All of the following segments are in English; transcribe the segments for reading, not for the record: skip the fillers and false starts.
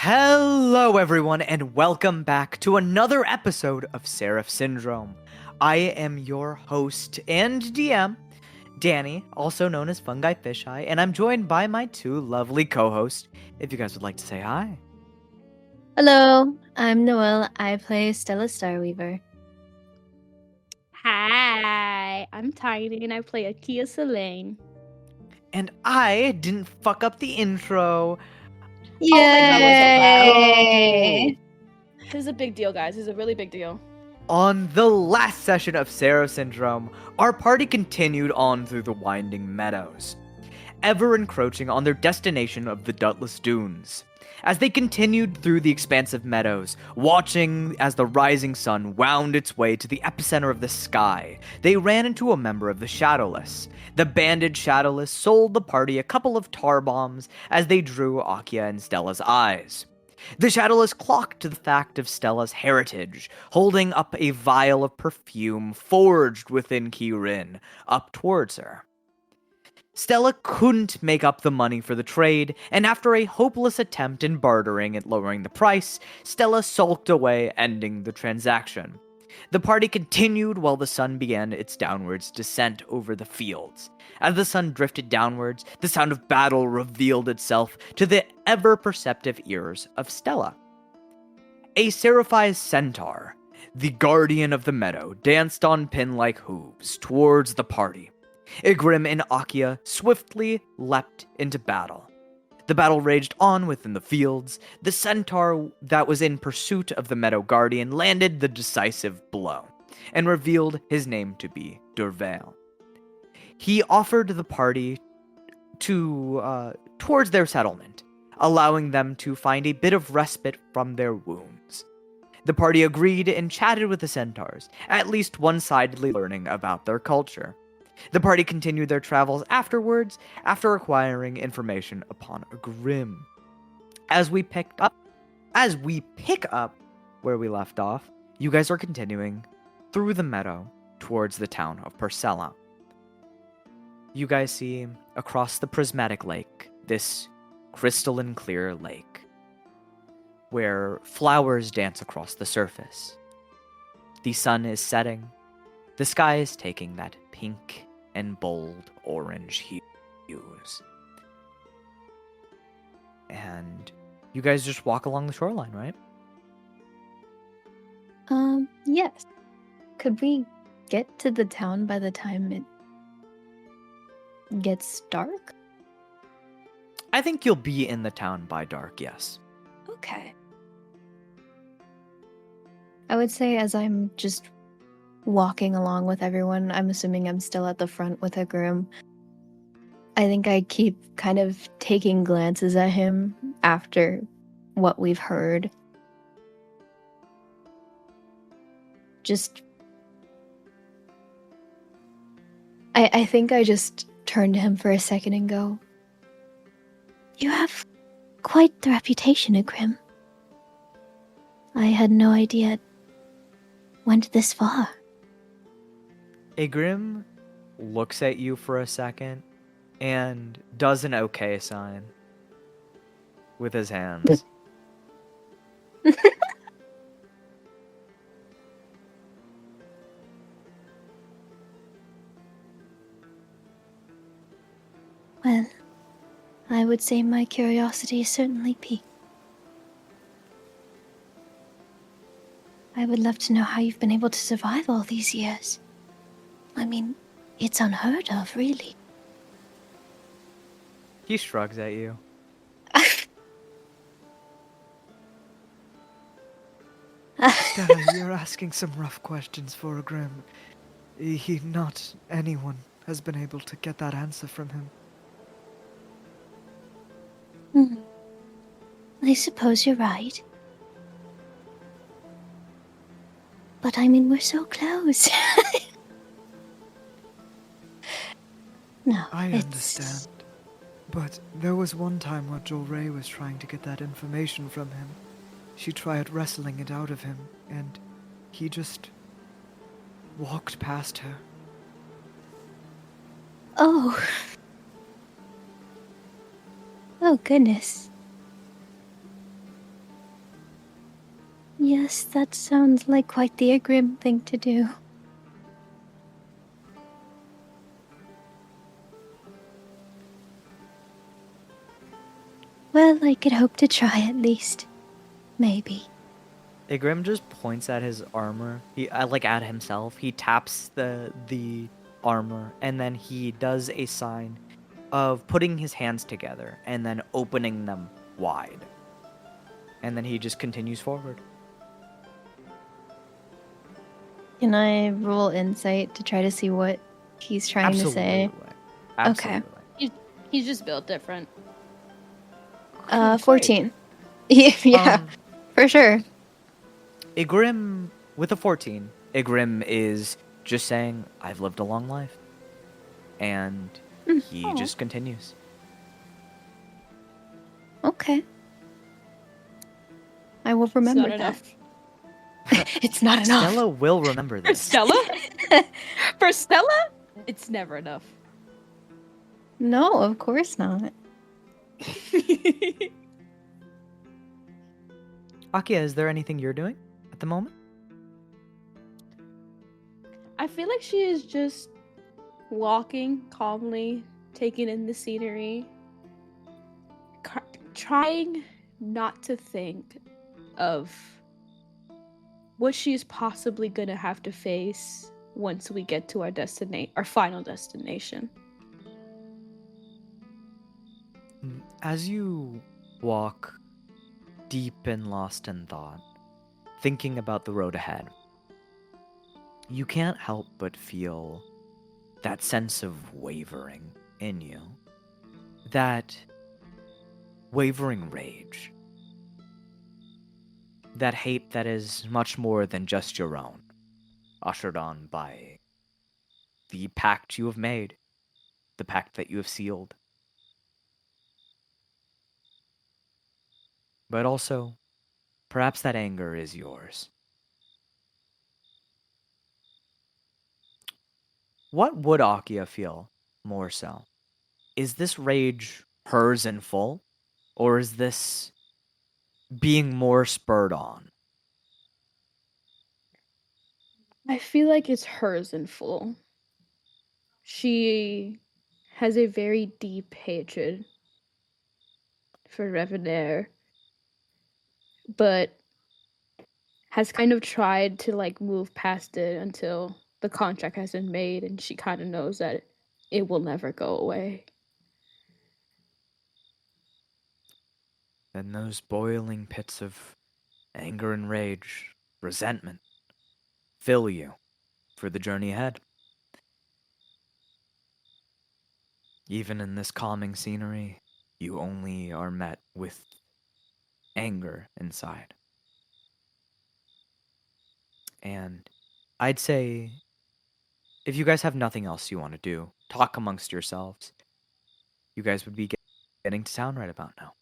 Hello, everyone, and welcome back to another episode of Seraph Syndrome. I am your host and DM, Danny, also known as Fungi Fisheye, and I'm joined by my two lovely co-hosts. If you guys would like to say hi. Hello, I'm Noelle. I play Stella Starweaver. Hi, I'm Tiny and I play Akia Selene. And I didn't fuck up the intro. Yay! Oh my God, we're so proud. Yay! This is a big deal, guys. This is a really big deal. On the last session of Seraph Syndrome, our party continued on through the winding meadows, ever encroaching on their destination of the Dutless Dunes. As they continued through the expansive meadows, watching as the rising sun wound its way to the epicenter of the sky, they ran into a member of the Shadowless. The banded Shadowless sold the party a couple of tar bombs as they drew Akia and Stella's eyes. The Shadowless clocked to the fact of Stella's heritage, holding up a vial of perfume forged within Kirin up towards her. Stella couldn't make up the money for the trade, and after a hopeless attempt in bartering and lowering the price, Stella sulked away, ending the transaction. The party continued while the sun began its downwards descent over the fields. As the sun drifted downwards, the sound of battle revealed itself to the ever-perceptive ears of Stella. A Seraphized centaur, the guardian of the meadow, danced on pin-like hooves towards the party. Igrim and Akia swiftly leapt into battle. The battle raged on within the fields. The centaur that was in pursuit of the Meadow Guardian landed the decisive blow, and revealed his name to be Durvale. He offered the party towards their settlement, allowing them to find a bit of respite from their wounds. The party agreed and chatted with the centaurs, at least one-sidedly learning about their culture. The party continued their travels afterwards, after acquiring information upon a Grimm. As we pick up where we left off, you guys are continuing through the meadow towards the town of Purcella. You guys see across the prismatic lake, this crystalline clear lake, where flowers dance across the surface. The sun is setting. The sky is taking that pink and bold orange hues. And you guys just walk along the shoreline, right? Yes. Could we get to the town by the time it gets dark? I think you'll be in the town by dark, yes. Okay. I would say as I'm just walking along with everyone, I'm assuming I'm still at the front with a groom. I think I keep kind of taking glances at him after what we've heard. I think I just turn to him for a second and go, "You have quite the reputation, Igrim. I had no idea it went this far." Igrim looks at you for a second and does an okay sign with his hands. Well, I would say my curiosity is certainly piqued. I would love to know how you've been able to survive all these years. I mean, it's unheard of, really. He shrugs at you. Stella, you're asking some rough questions for a Grimm. Not anyone has been able to get that answer from him. I suppose you're right. But I mean, we're so close. No, I understand. But there was one time where Jolray was trying to get that information from him. She tried wrestling it out of him, and he just walked past her. Oh. Oh, goodness. Yes, that sounds like quite the grim thing to do. Well, I could hope to try at least. Maybe. Igrim just points at his armor. Like at himself. He taps the armor, and then he does a sign of putting his hands together and then opening them wide. And then he just continues forward. Can I roll insight to try to see what he's trying to say? Absolutely. He's just built different. 14. Yeah, Um, for sure. Igrim, with a 14, Igrim is just saying, I've lived a long life. And he Aw. just continues. Okay. I will remember It's not that. enough. It's not enough. Stella will remember For this. Stella? For Stella? It's never enough. No, of course not. Akia, is there anything you're doing at the moment? I feel like she is just walking calmly, taking in the scenery, trying not to think of what she's possibly gonna have to face once we get to our final destination. As you walk deep and lost in thought, thinking about the road ahead, you can't help but feel that sense of wavering in you. That wavering rage. That hate that is much more than just your own, ushered on by the pact you have made, the pact that you have sealed. But also, perhaps that anger is yours. What would Akia feel more so? Is this rage hers in full? Or is this being more spurred on? I feel like it's hers in full. She has a very deep hatred for Revenair, but has kind of tried to like move past it until the contract has been made and she kind of knows that it will never go away. Then those boiling pits of anger and rage, resentment, fill you for the journey ahead. Even in this calming scenery, you only are met with anger inside. And I'd say, if you guys have nothing else you want to do, talk amongst yourselves. You guys would be getting to town right about now.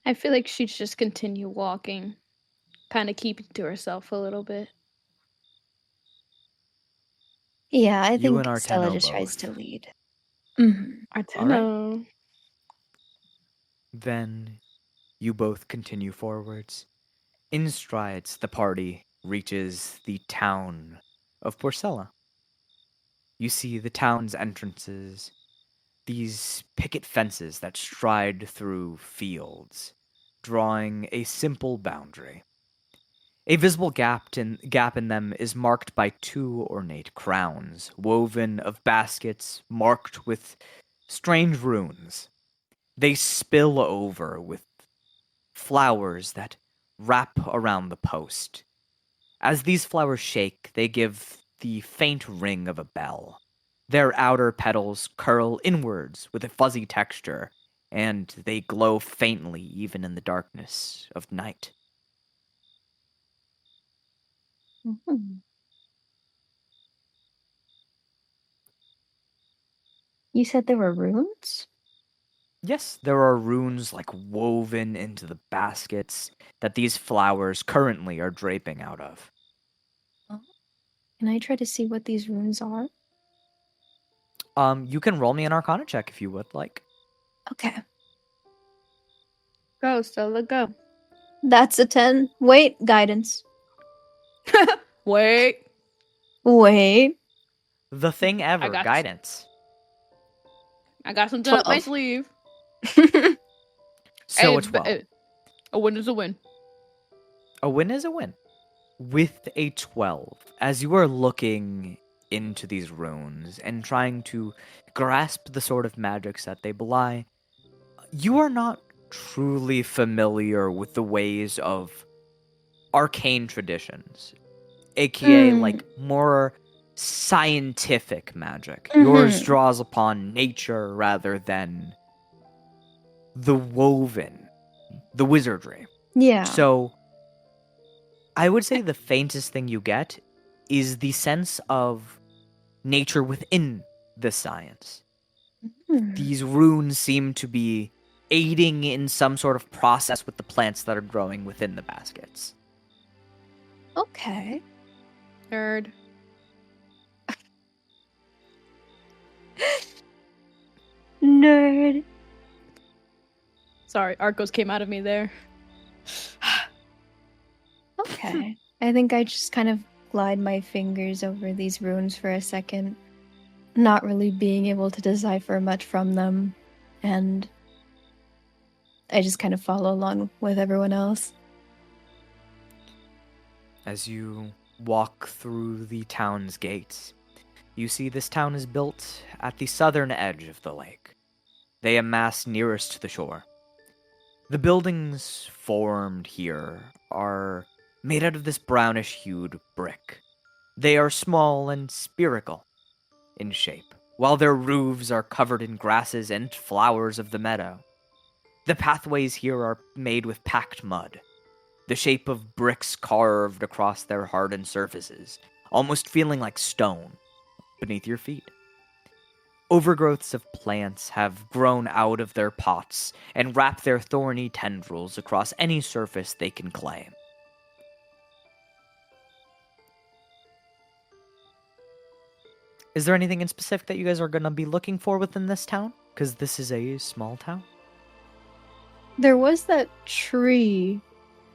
I feel like she'd just continue walking, kind of keeping to herself a little bit. Yeah, I You think and Stella Arteno just tries both. to lead. Mhm. Arteno. Then you both continue forwards. In strides, the party reaches the town of Porcella. You see the town's entrances, these picket fences that stride through fields, drawing a simple boundary. A visible gap in them is marked by two ornate crowns, woven of baskets marked with strange runes. They spill over with flowers that wrap around the post. As these flowers shake, they give the faint ring of a bell. Their outer petals curl inwards with a fuzzy texture, and they glow faintly even in the darkness of night. Mhm. You said there were runes? Yes, there are runes like woven into the baskets that these flowers currently are draping out of. Oh. Can I try to see what these runes are? You can roll me an Arcana check if you would like. Okay. Go, Stella, go. That's a 10. Wait, guidance. Wait. Wait. The thing ever, got- guidance. I got something up my 12. sleeve. So a 12. A win is a win. A win is a win. With a 12, as you are looking into these runes and trying to grasp the sort of magics that they belie, you are not truly familiar with the ways of arcane traditions, aka like more scientific magic. Yours draws upon nature rather than the woven, the wizardry. Yeah. So I would say the faintest thing you get is the sense of nature within the science. These runes seem to be aiding in some sort of process with the plants that are growing within the baskets. Okay. Nerd. Nerd. Sorry, Arcos came out of me there. Okay. I think I just kind of glide my fingers over these runes for a second, not really being able to decipher much from them, and I just kind of follow along with everyone else. As you walk through the town's gates, you see this town is built at the southern edge of the lake. They amass nearest to the shore. The buildings formed here are made out of this brownish-hued brick. They are small and spherical in shape, while their roofs are covered in grasses and flowers of the meadow. The pathways here are made with packed mud, the shape of bricks carved across their hardened surfaces, almost feeling like stone beneath your feet. Overgrowths of plants have grown out of their pots and wrap their thorny tendrils across any surface they can claim. Is there anything in specific that you guys are going to be looking for within this town? Because this is a small town. There was that tree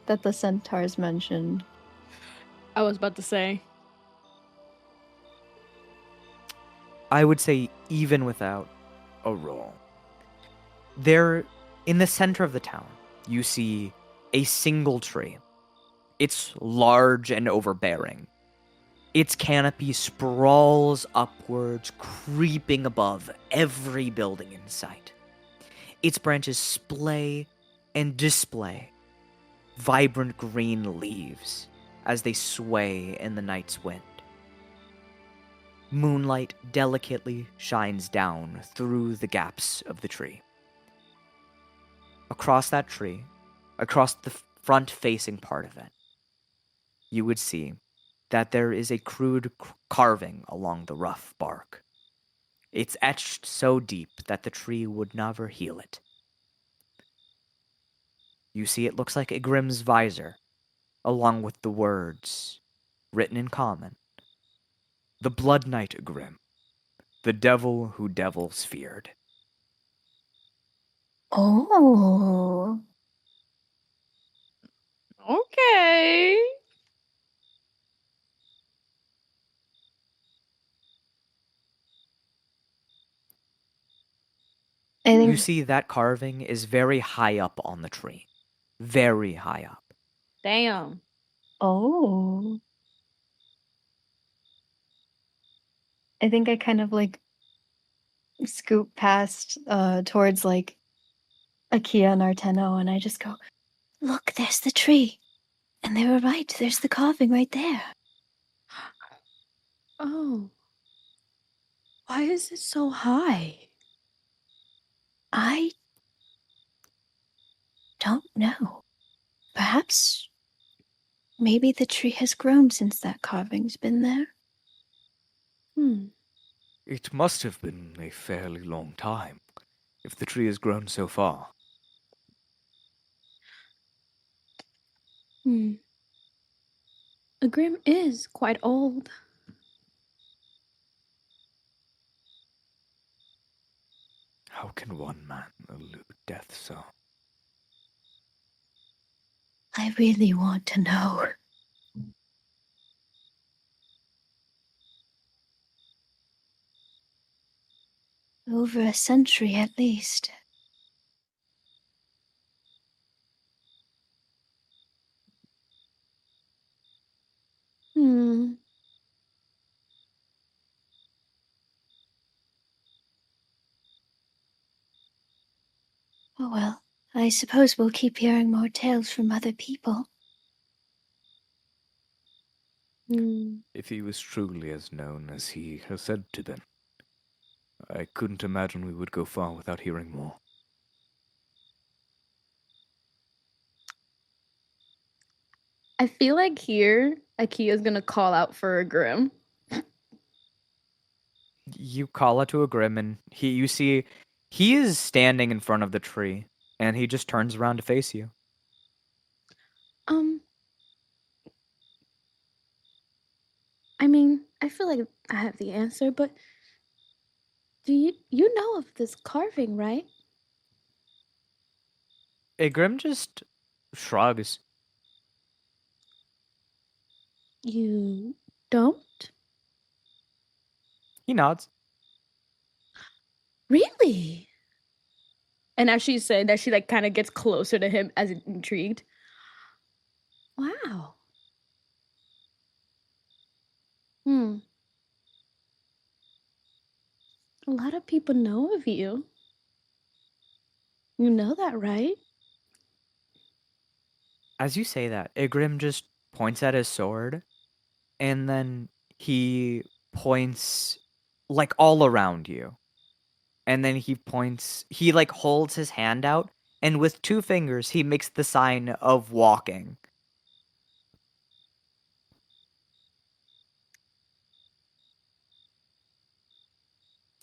that the centaurs mentioned. I was about to say. I would say even without a roll. There, in the center of the town, you see a single tree. It's large and overbearing. Its canopy sprawls upwards, creeping above every building in sight. Its branches splay and display vibrant green leaves as they sway in the night's wind. Moonlight delicately shines down through the gaps of the tree. Across that tree, across the front-facing part of it, you would see that there is a crude carving along the rough bark. It's etched so deep that the tree would never heal it. You see it looks like a Grimm's visor, along with the words, written in common. The Blood Knight Grimm, the devil who devils feared. Oh. Okay. I think You see that carving is very high up on the tree. Very high up. Damn. Oh. I think I kind of like scoop past towards like Akia and Arteno, and I just go, "Look, there's the tree." And they were right. There's the carving right there. Oh. Why is it so high? I don't know. Perhaps maybe the tree has grown since that carving's been there. It must have been a fairly long time, if the tree has grown so far. A Grim is quite old. can one man elude death so? I really want to know. Over a century at least. Hmm. Oh well, I suppose we'll keep hearing more tales from other people. Hmm. If he was truly as known as he has said to them, I couldn't imagine we would go far without hearing more. I feel like here, Akia's gonna call out for a Grim. You call out to a Grim, and you see he is standing in front of the tree, and he just turns around to face you. I mean, I feel like I have the answer, but do you know of this carving, right? A Grim just shrugs. You don't? He nods. Really? And as she's saying that, she like kind of gets closer to him as intrigued. Wow. Hmm. A lot of people know of you. You know that, right? As you say that, Igrim just points at his sword, and then he points like all around you. And then he like holds his hand out, and with 2 fingers, he makes the sign of walking.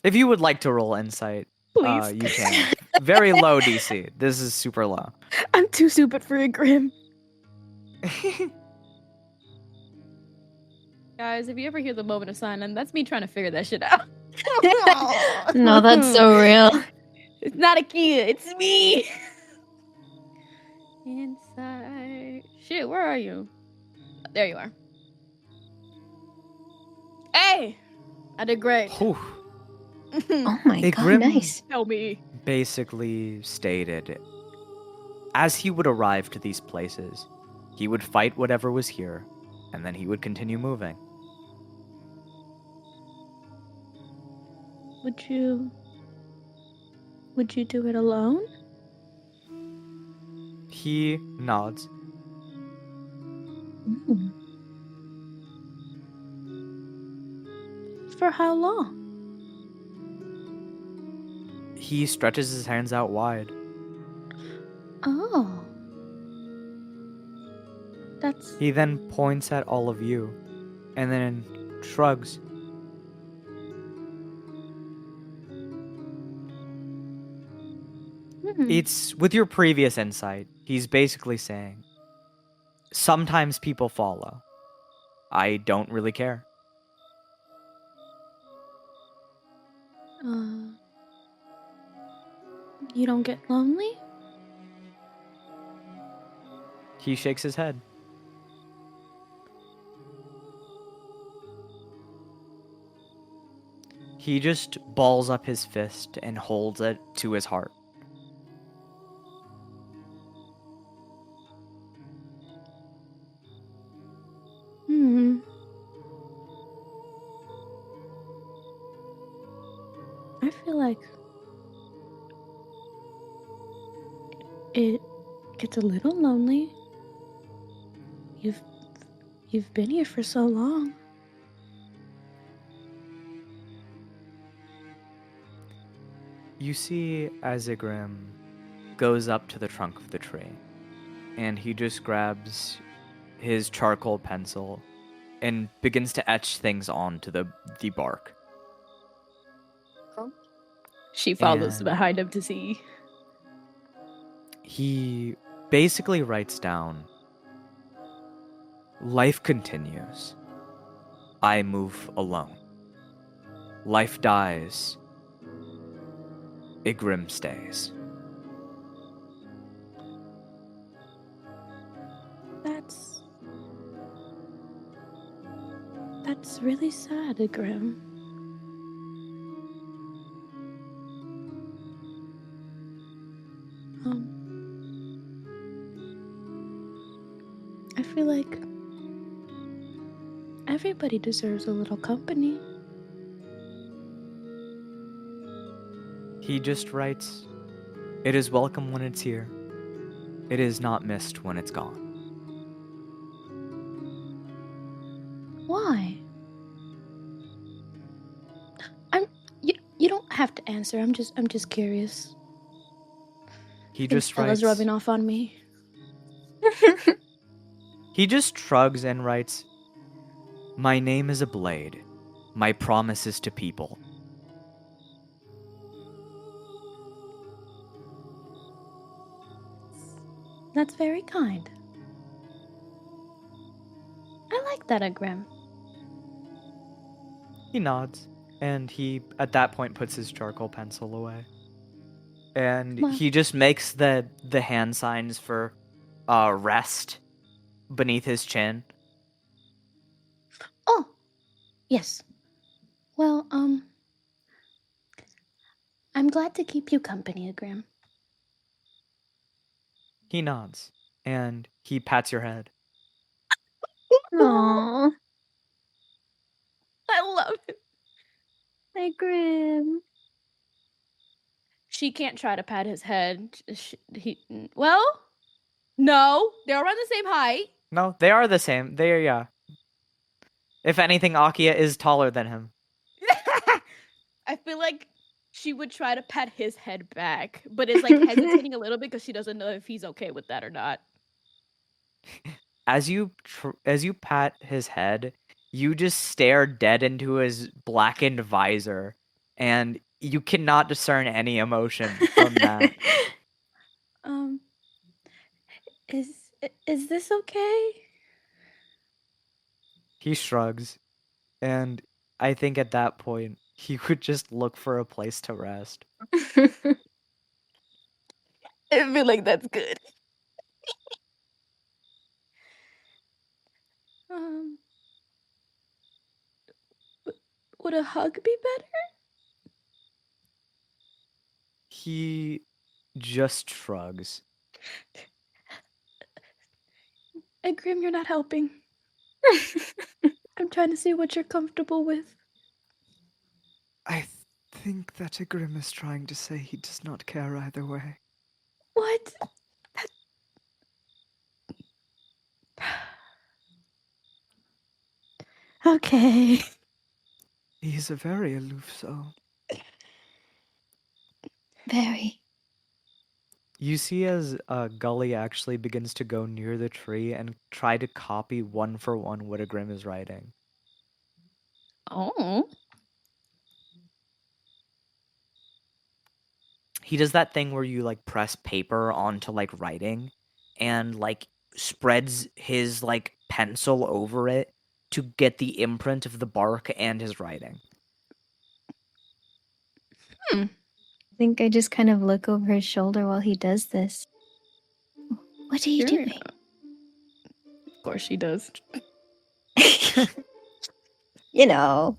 If you would like to roll insight, Please. you can. Very low DC. This is super low. I'm too stupid for a Grim. Guys, if you ever hear the moment of silence, that's me trying to figure that shit out. No, that's so real. It's not Akia, it's me. Inside. Shit, where are you? There you are. Hey! I did great. Whew. Oh my god, Igrim nice. Tell me. basically stated, as he would arrive to these places, he would fight whatever was here, and then he would continue moving. Would you do it alone? He nods. Mm. For how long? He stretches his hands out wide. Oh. That's He then points at all of you, and then shrugs. It's with your previous insight, he's basically saying, sometimes people follow. I don't really care. You don't get lonely? He shakes his head. He just balls up his fist and holds it to his heart. I feel like it gets a little lonely. You've been here for so long. You see as Igrim goes up to the trunk of the tree, and he just grabs his charcoal pencil and begins to etch things onto the bark. She follows And behind him to see. he basically writes down, life continues. I move alone. Life dies. Igrim stays. That's really sad, Igrim. I feel like everybody deserves a little company. He just writes, "It is welcome when it's here. It is not missed when it's gone." Why? You don't have to answer. I'm just curious. He Think just Stella's writes, rubbing off on me. he just shrugs and writes, "My name is a blade. My promise is to people." That's very kind. I like that, Igrim. He nods, and he, at that point, puts his charcoal pencil away. And Well- he just makes the hand signs for rest beneath his chin. Oh, yes. Well, I'm glad to keep you company, Igrim. He nods, and he pats your head. Aww. I love it. Hey, Grim. She can't try to pat his head. Well, no, they're around the same height. No, they are the same. They are, yeah. If anything, Akia is taller than him. I feel like she would try to pat his head back, but is like hesitating a little bit because she doesn't know if he's okay with that or not. As you pat his head, you just stare dead into his blackened visor, and you cannot discern any emotion from that. Is this okay? He shrugs, and I think at that point he would just look for a place to rest. I feel like that's good. Would a hug be better? He just shrugs. Grim, you're not helping. I'm trying to see what you're comfortable with. I think that Igrim is trying to say he does not care either way. What? Okay. He's a very aloof soul. Very. You see as Gully actually begins to go near the tree and try to copy one for one what Grim is writing. Oh. He does that thing where you like press paper onto like writing and like spreads his like pencil over it to get the imprint of the bark and his writing. I think I just kind of look over his shoulder while he does this. What are you Sure. doing? Of course she does. You know.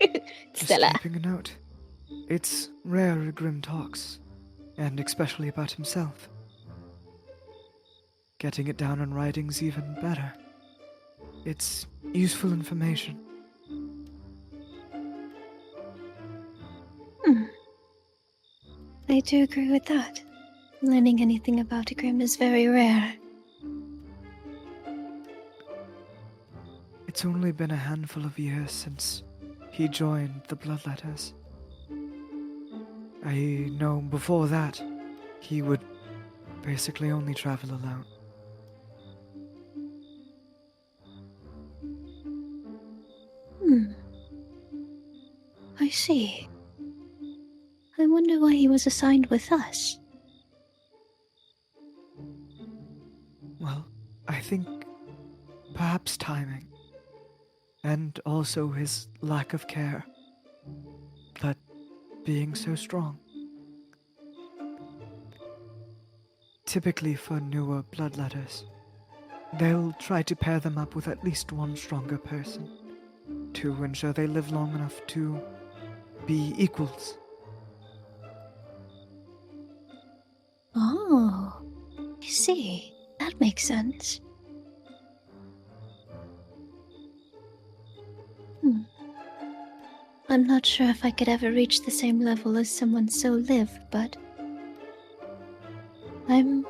Just Stella. keeping a note. It's rare Igrim talks, and especially about himself. Getting it down on writing's even better. It's useful information. I do agree with that. Learning anything about Grim is very rare. It's only been a handful of years since he joined the Bloodletters. I know before that, he would basically only travel alone. I see. I wonder why he was assigned with us. Well, I think perhaps timing. And also his lack of care. But being so strong. Typically for newer bloodletters, they'll try to pair them up with at least one stronger person to ensure they live long enough to be equals. Oh, I see. That makes sense. I'm not sure if I could ever reach the same level as someone so lived, but I'm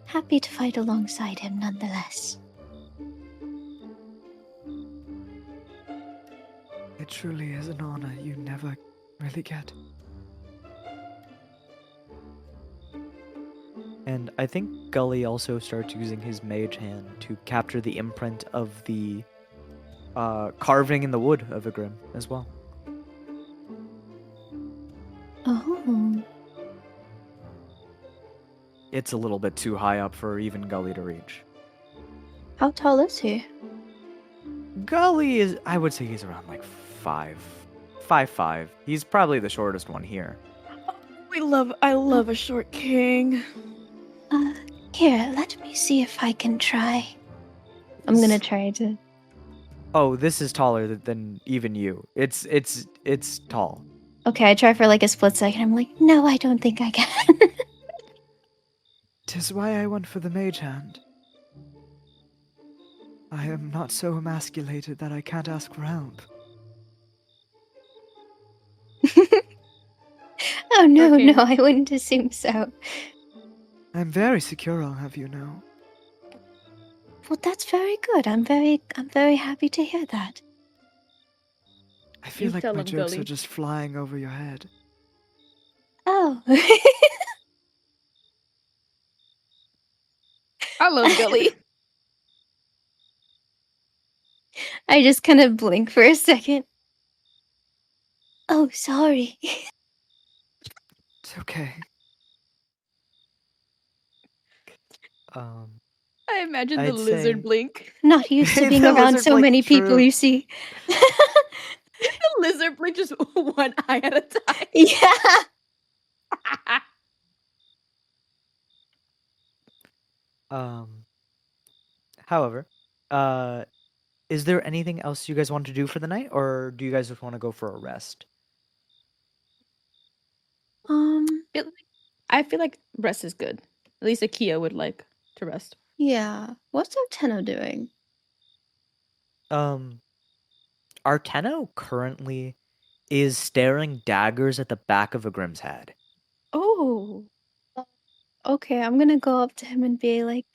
happy to fight alongside him nonetheless. It truly is an honor you never really get. And I think Gully also starts using his mage hand to capture the imprint of the carving in the wood of a Grim as well. Oh, It's a little bit too high up for even Gully to reach. how tall is he? Gully is, I would say he's around like 5'5". He's probably the shortest one here. I love a short king. Here, let me see if I can try. I'm gonna try to. Oh, this is taller than even you. It's tall. Okay, I try for like a split second. I'm like, no, I don't think I can. 'Tis why I went for the mage hand. I am not so emasculated that I can't ask for help. Oh no, Okay. no, I wouldn't assume so. I'm very secure, I'll have you know. Well, that's very good. I'm very happy to hear that. I feel You like tell my him, jokes Gully. are just flying over your head. Oh. I love Gully. I just kind of blink for a second. Oh, sorry. It's okay. I imagine the I'd lizard say- blink. Not used to being The around lizard so blink, many people, true. you see. The lizard blink just one eye at a time. Yeah. However, is there anything else you guys want to do for the night, or do you guys just want to go for a rest? I feel like rest is good. At least Akia would like to rest. Yeah. What's Oteno doing? Arteno currently is staring daggers at the back of a Grimm's head. Oh. Okay, I'm gonna go up to him and be like,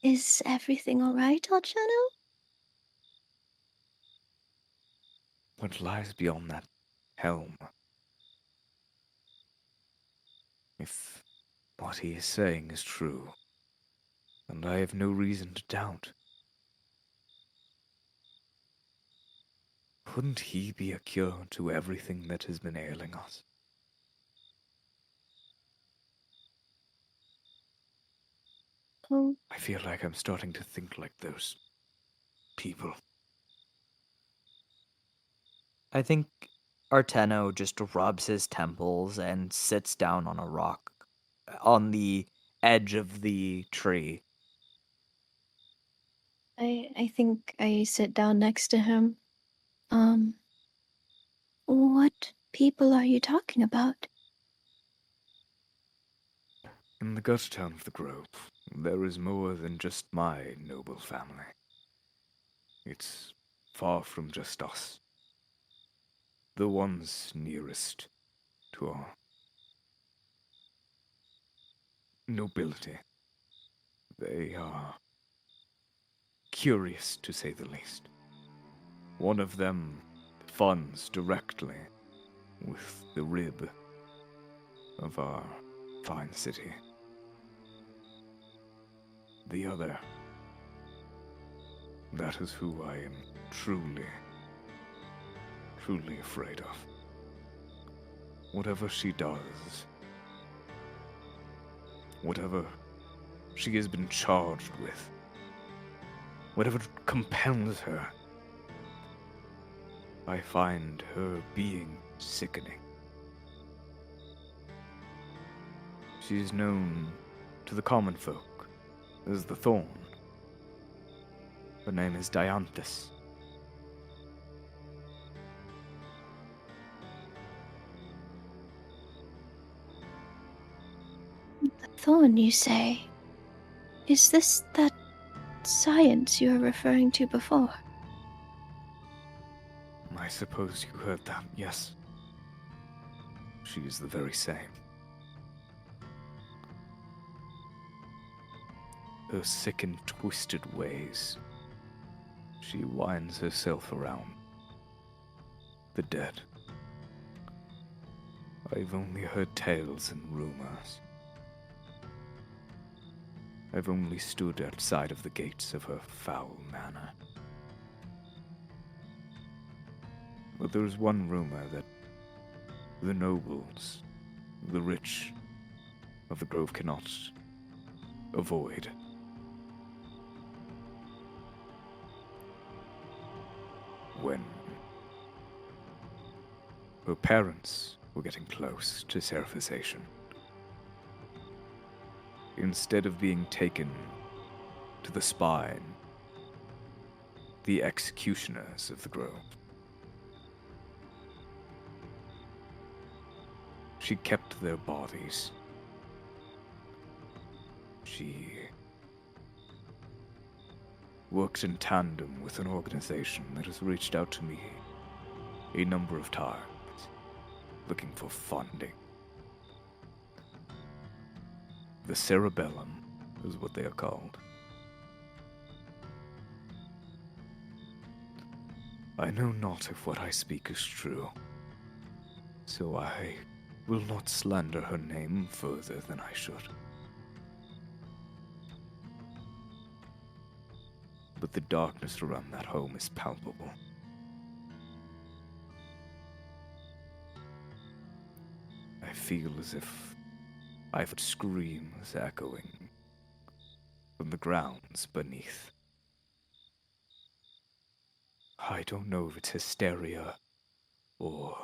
is everything alright, Oteno? What lies beyond that helm? If what he is saying is true, and I have no reason to doubt, couldn't he be a cure to everything that has been ailing us? Oh, I feel like I'm starting to think like those people. I think Arteno just rubs his temples and sits down on a rock on the edge of the tree. I think I sit down next to him. What people are you talking about? In the ghost town of the Grove, there is more than just my noble family. It's far from just us. The ones nearest to our nobility. They are curious, to say the least. One of them funds directly with the rib of our fine city. The other, that is who I am truly afraid of. Whatever she does, whatever she has been charged with, whatever compels her, I find her being sickening. She's known to the common folk as the Thorn. Her name is Dianthus. The Thorn, you say? Is this that science you were referring to before? I suppose you heard that, yes. She is the very same. Her sick and twisted ways. She winds herself around the dead. I've only heard tales and rumors. I've only stood outside of the gates of her foul manor. But there's one rumor that the nobles, the rich of the grove cannot avoid. When her parents were getting close to Seraphization, instead of being taken to the spine, the executioners of the grove, she kept their bodies. She worked in tandem with an organization that has reached out to me a number of times, looking for funding. The Cerebellum is what they are called. I know not if what I speak is true, so I will not slander her name further than I should. But the darkness around that home is palpable. I feel as if I've heard screams echoing from the grounds beneath. I don't know if it's hysteria or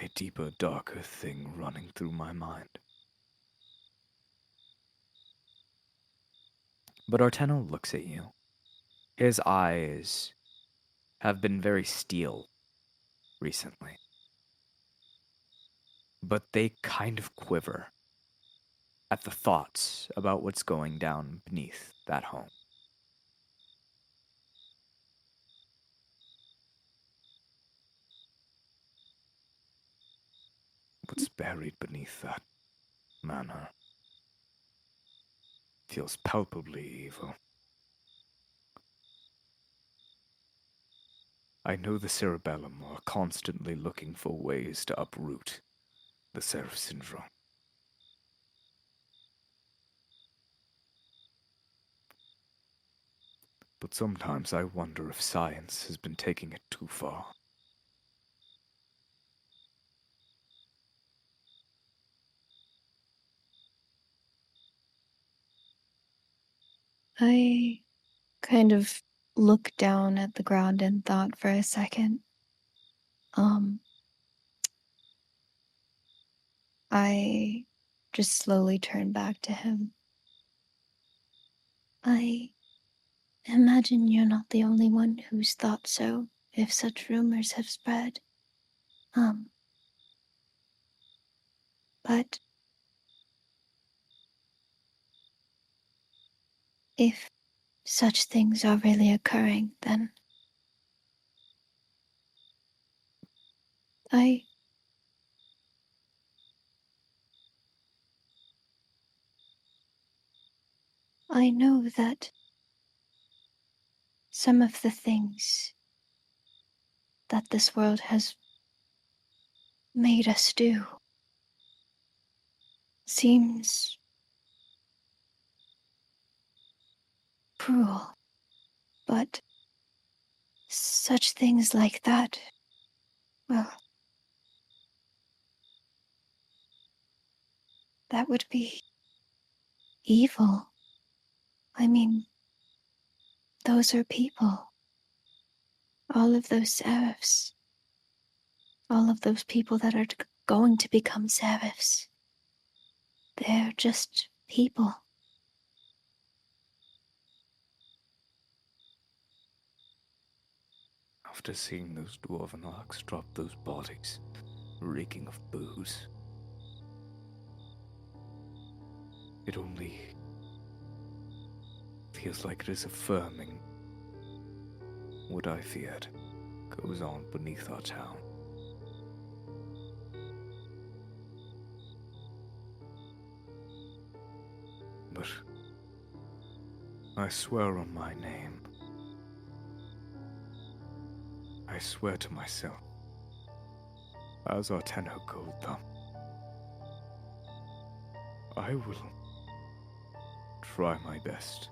a deeper, darker thing running through my mind. But Arteno looks at you. His eyes have been very steel recently. But they kind of quiver at the thoughts about what's going down beneath that home. What's buried beneath that manor feels palpably evil. I know the Cerebellum are constantly looking for ways to uproot the Seraph syndrome. But sometimes I wonder if science has been taking it too far. I kind of look down at the ground and thought for a second. I just slowly turn back to him. I imagine you're not the only one who's thought so, if such rumors have spread. But if such things are really occurring, then I know that some of the things that this world has made us do seems cruel, but such things like that, well, that would be evil. I mean, those are people. All of those seraphs. All of those people that are going to become Seraphs. They're just people. After seeing those dwarven orcs drop those bodies, reeking of booze, it only feels like it is affirming what I feared goes on beneath our town. But I swear on my name, I swear to myself, as our tenor Gold Thumb, I will try my best.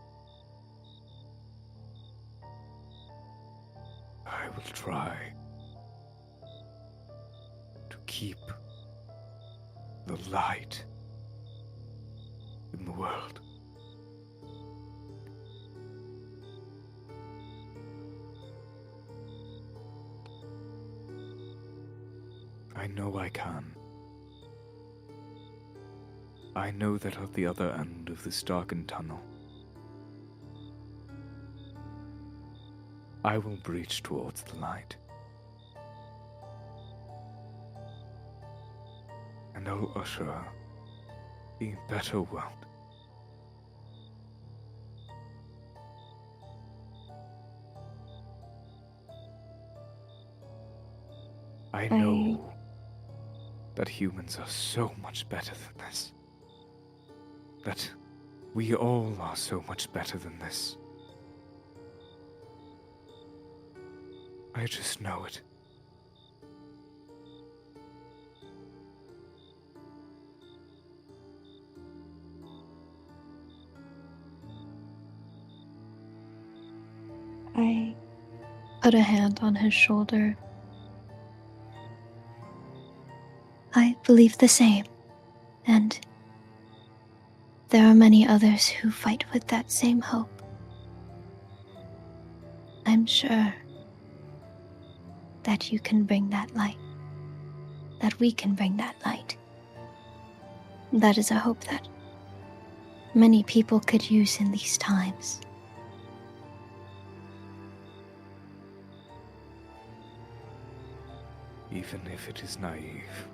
I will try to keep the light in the world. I know I can. I know that at the other end of this darkened tunnel, I will breach towards the light. And I'll usher a better world. I know that humans are so much better than this. That we all are so much better than this. I just know it. I put a hand on his shoulder. I believe the same, and there are many others who fight with that same hope. I'm sure that you can bring that light, that we can bring that light. That is a hope that many people could use in these times. Even if it is naive,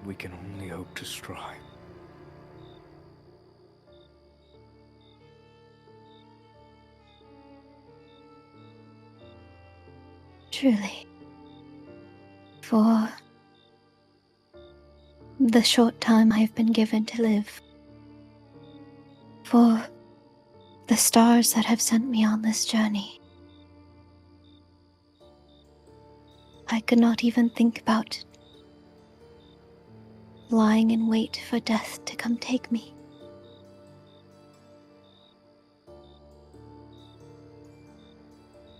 we can only hope to strive. Truly. For the short time I have been given to live. For the stars that have sent me on this journey. I could not even think about lying in wait for death to come take me.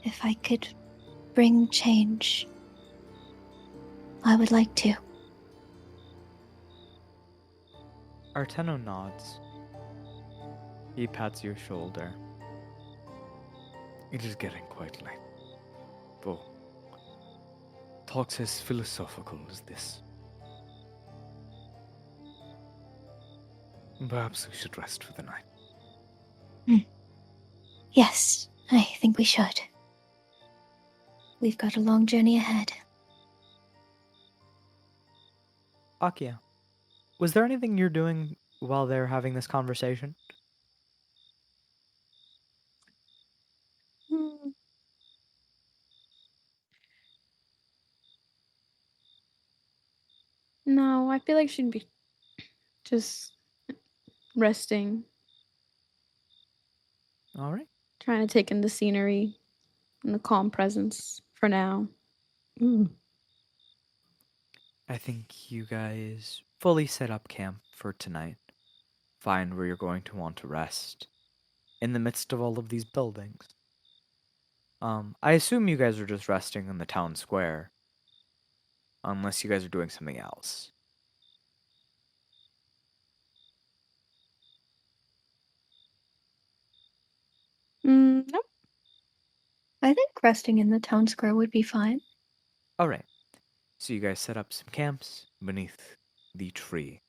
If I could bring change, I would like to. Arteno nods. He pats your shoulder. It is getting quite late. For talks as philosophical as this. Perhaps we should rest for the night. Yes, I think we should. We've got a long journey ahead. Akia, was there anything you're doing while they're having this conversation? Hmm. No, I feel like she'd be just resting, All right. trying to take in the scenery and the calm presence for now. I think you guys fully set up camp for tonight. Find where you're going to want to rest in the midst of all of these buildings. I assume you guys are just resting in the town square, unless you guys are doing something else. Nope. I think resting in the town square would be fine. Alright, so you guys set up some camps beneath the tree.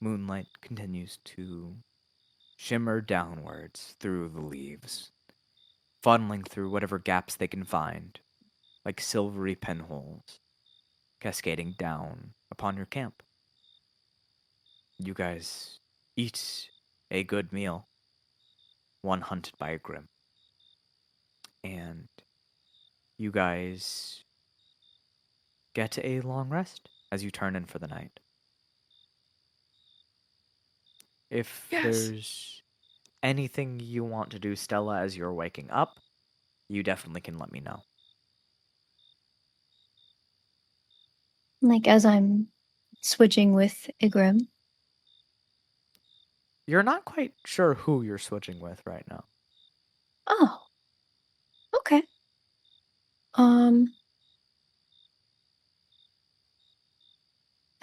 Moonlight continues to shimmer downwards through the leaves, funneling through whatever gaps they can find, like silvery pinholes, cascading down upon your camp. You guys eat a good meal, one hunted by a grim. And you guys get a long rest as you turn in for the night. If Yes. there's anything you want to do, Stella, as you're waking up, you definitely can let me know. Like as I'm switching with Igrim. You're not quite sure who you're switching with right now. Oh. Okay. Um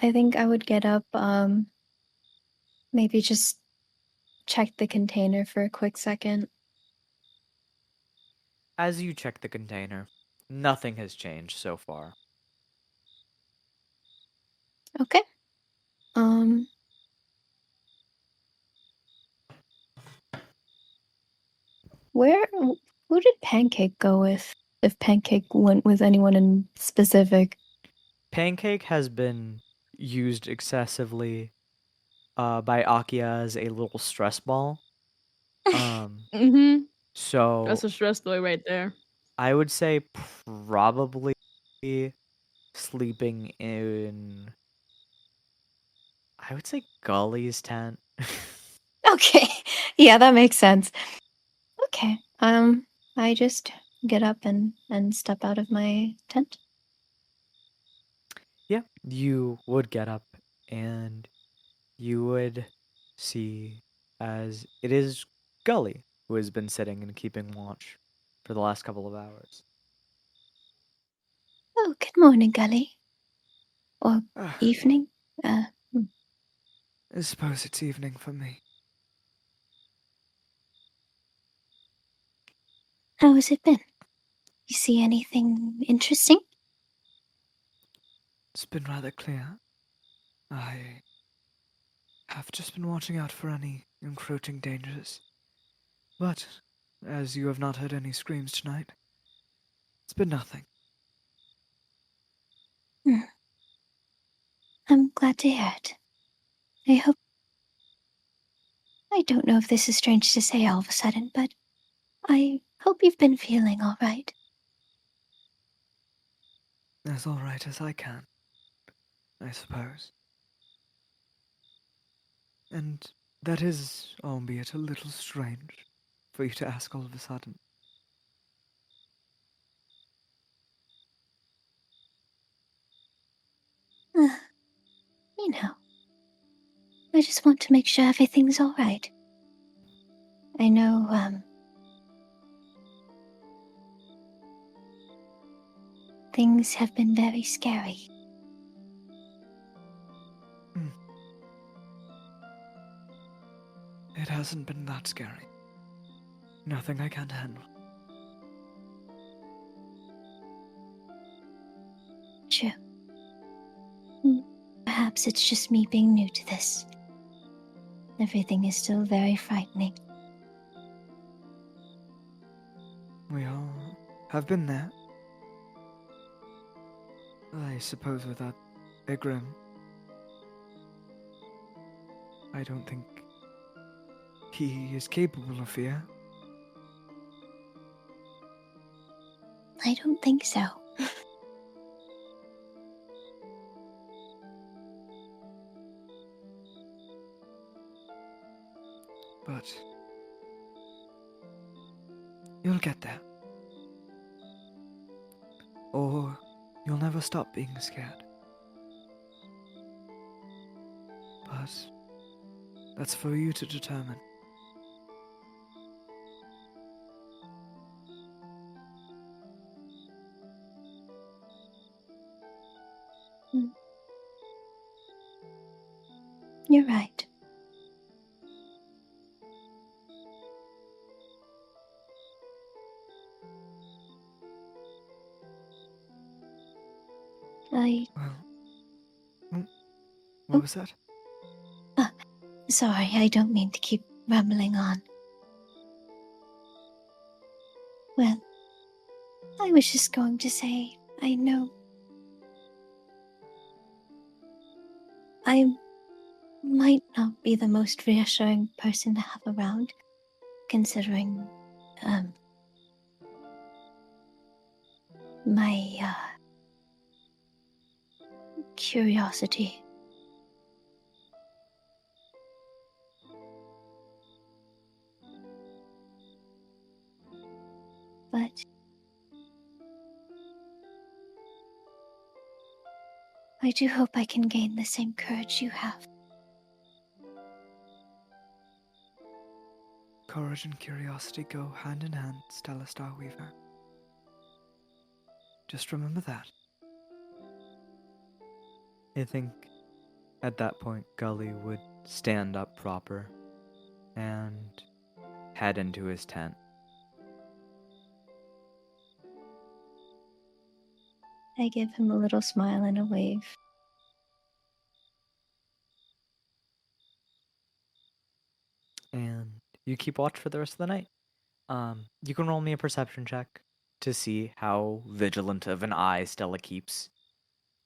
I think I would get up, maybe just check the container for a quick second. As you check the container, nothing has changed so far. Okay. Um who did Pancake go with? If Pancake went with anyone in specific. Pancake has been used excessively by Akia as a little stress ball. Mm-hmm. So That's a stress story right there. I would say probably sleeping in, I would say Gully's tent. Okay. Yeah, that makes sense. Okay. I just get up and step out of my tent. Yeah, you would get up and you would see as it is Gully who has been sitting and keeping watch for the last couple of hours. Oh, good morning, Gully. Or Ah, evening. I suppose it's evening for me. How has it been? You see anything interesting? It's been rather clear. I have just been watching out for any encroaching dangers. But, as you have not heard any screams tonight, it's been nothing. I'm glad to hear it. I hope. I don't know if this is strange to say all of a sudden, but I hope you've been feeling all right. As all right as I can, I suppose. And that is, albeit a little strange, for you to ask all of a sudden. You know, I just want to make sure everything's all right. I know, things have been very scary. It hasn't been that scary. Nothing I can't handle. True. Perhaps it's just me being new to this. Everything is still very frightening. We all have been there. I suppose without Igrim, I don't think he is capable of fear. I don't think so. But you'll get there. Or you'll never stop being scared. But that's for you to determine. You're right. I. What was that? Sorry, I don't mean to keep rambling on. Well, I was just going to say, I know. I might not be the most reassuring person to have around, considering, my, curiosity. But I do hope I can gain the same courage you have. Courage and curiosity go hand in hand, Stella Starweaver. Just remember that. I think at that point, Gully would stand up proper and head into his tent. I give him a little smile and a wave. And you keep watch for the rest of the night. You can roll me a perception check to see how vigilant of an eye Stella keeps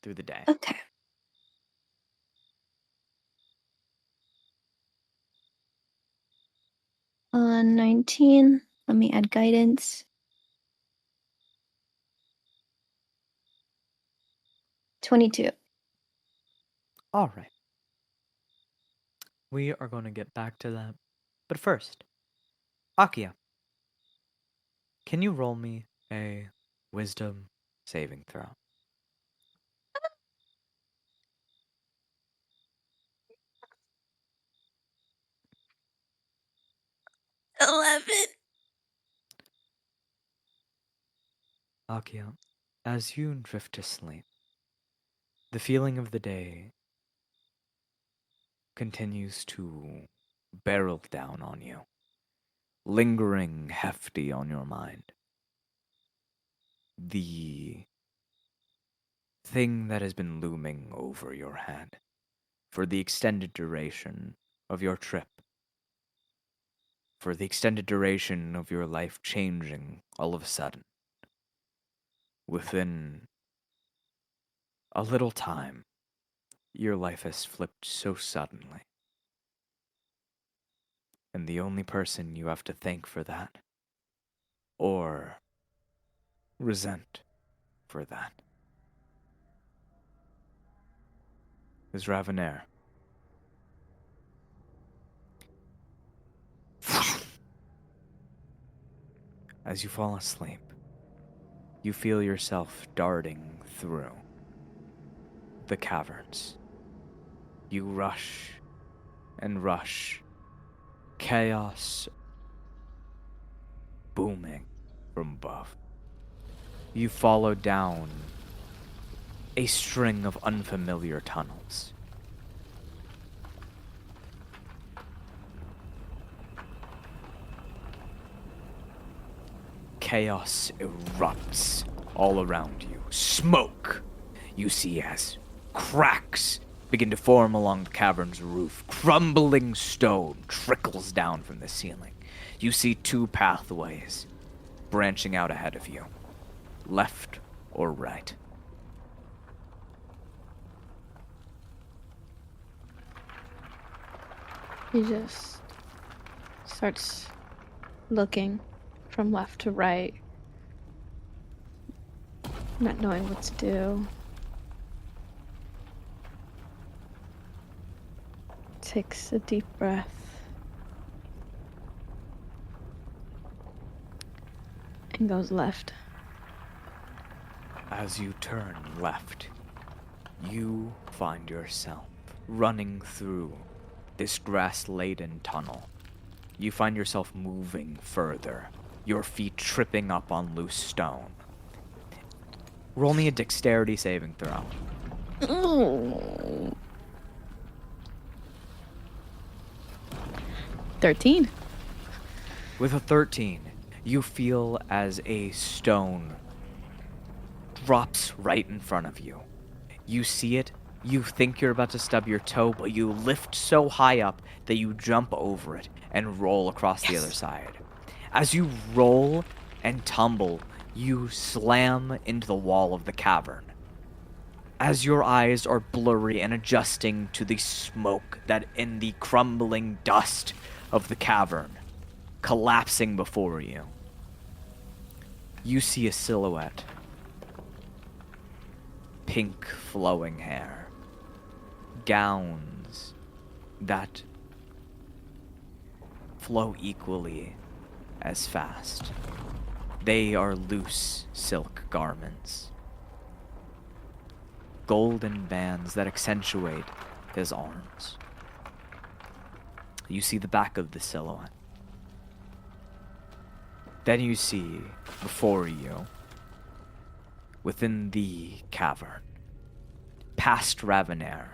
through the day. Okay. 19. Let me add guidance. 22. All right. We are going to get back to that. But first, Akia, can you roll me a wisdom saving throw? Akia, as you drift to sleep, the feeling of the day continues to barrel down on you, lingering hefty on your mind. The thing that has been looming over your head for the extended duration of your trip, for the extended duration of your life changing all of a sudden. Within a little time, your life has flipped so suddenly. And the only person you have to thank for that, or resent for that, is Ravanair. As you fall asleep, you feel yourself darting through the caverns. You rush and rush, chaos booming from above. You follow down a string of unfamiliar tunnels. Chaos erupts all around you. Smoke you see as cracks begin to form along the cavern's roof. Crumbling stone trickles down from the ceiling. You see two pathways branching out ahead of you, left or right. He just starts looking from left to right, not knowing what to do. Takes a deep breath and goes left. As you turn left, you find yourself running through this grass-laden tunnel. You find yourself moving further, your feet tripping up on loose stone. Roll me a dexterity saving throw. Oh. 13. With a 13, you feel as a stone drops right in front of you. You see it, you think you're about to stub your toe, but you lift so high up that you jump over it and roll across the other side. As you roll and tumble, you slam into the wall of the cavern. As your eyes are blurry and adjusting to the smoke that in the crumbling dust of the cavern, collapsing before you, you see a silhouette. Pink flowing hair. Gowns that flow equally as fast. They are loose silk garments. Golden bands that accentuate his arms. You see the back of the silhouette. Then you see before you, within the cavern, past Ravenair,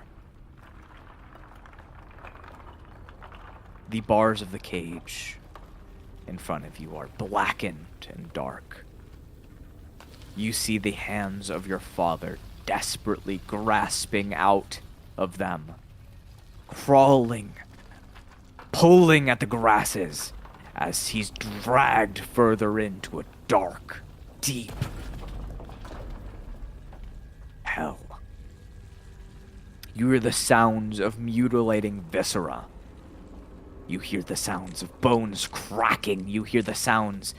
the bars of the cage in front of you are blackened and dark. You see the hands of your father desperately grasping out of them, crawling, pulling at the grasses as he's dragged further into a dark, deep hell. You hear the sounds of mutilating viscera. You hear the sounds of bones cracking. You hear the sounds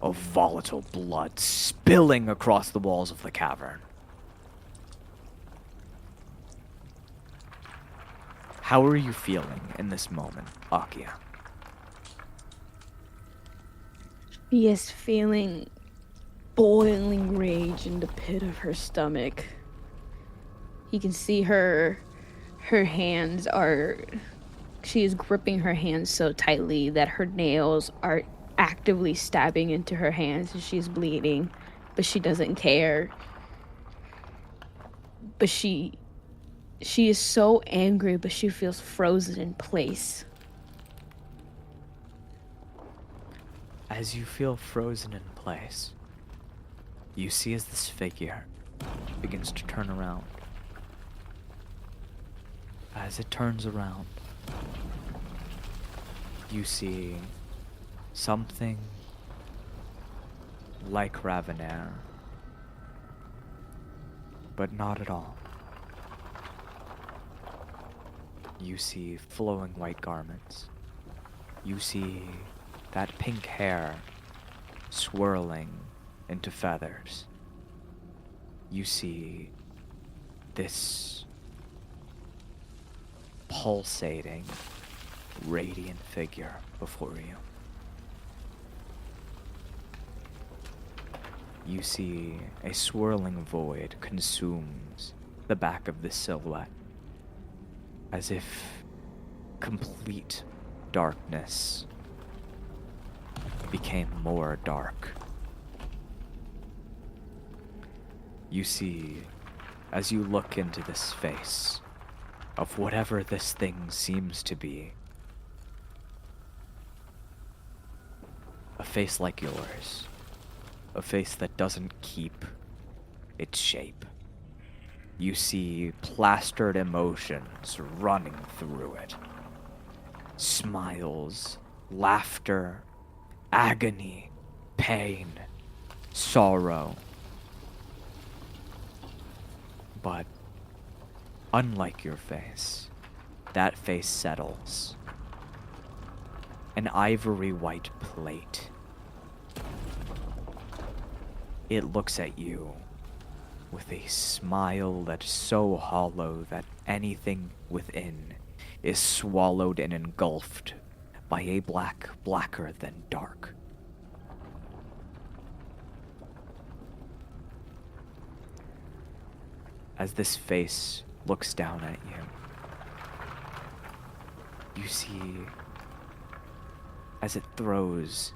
of volatile blood spilling across the walls of the cavern. How are you feeling in this moment, Akia? She is feeling boiling rage in the pit of her stomach. You can see her hands are... She is gripping her hands so tightly that her nails are actively stabbing into her hands and she's bleeding, but she doesn't care. But she is so angry, but she feels frozen in place. As you feel frozen in place, you see as this figure begins to turn around. As it turns around, you see something like Ravenair, but not at all. You see flowing white garments. You see that pink hair swirling into feathers. You see this pulsating, radiant figure before you. You see a swirling void consumes the back of the silhouette, as if complete darkness became more dark. You see, as you look into this face of whatever this thing seems to be, a face like yours, a face that doesn't keep its shape. You see plastered emotions running through it. Smiles, laughter, agony, pain, sorrow. But unlike your face, that face settles. An ivory white plate. It looks at you with a smile that's so hollow that anything within is swallowed and engulfed by a black blacker than dark. As this face looks down at you, you see as it throws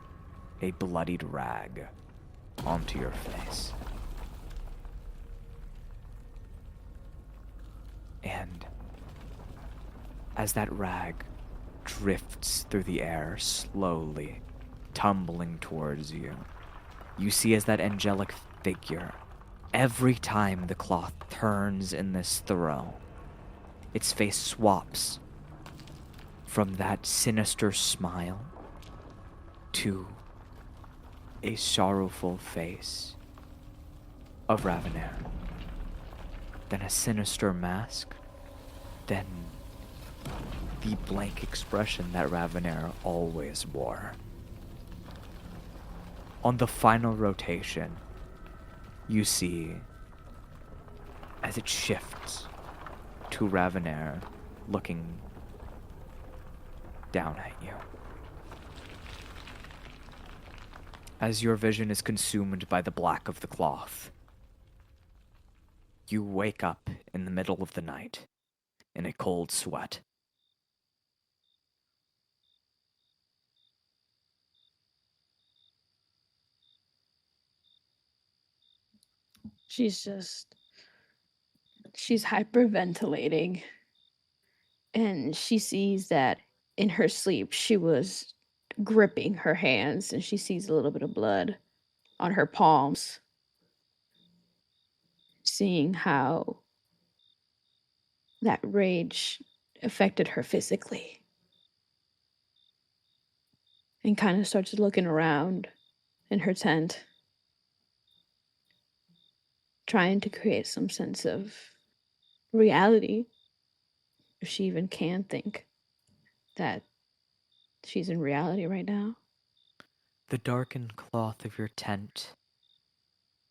a bloodied rag onto your face. And as that rag drifts through the air, slowly tumbling towards you, you see as that angelic figure Every time the cloth turns in this throw, its face swaps from that sinister smile to a sorrowful face of Ravanair. Then a sinister mask, then the blank expression that Ravanair always wore. On the final rotation, you see, as it shifts to Ravanair looking down at you. As your vision is consumed by the black of the cloth, you wake up in the middle of the night in a cold sweat. She's hyperventilating, and she sees that in her sleep she was gripping her hands, and she sees a little bit of blood on her palms, seeing how that rage affected her physically, and kind of starts looking around in her tent, trying to create some sense of reality, if she even can think that she's in reality right now. The darkened cloth of your tent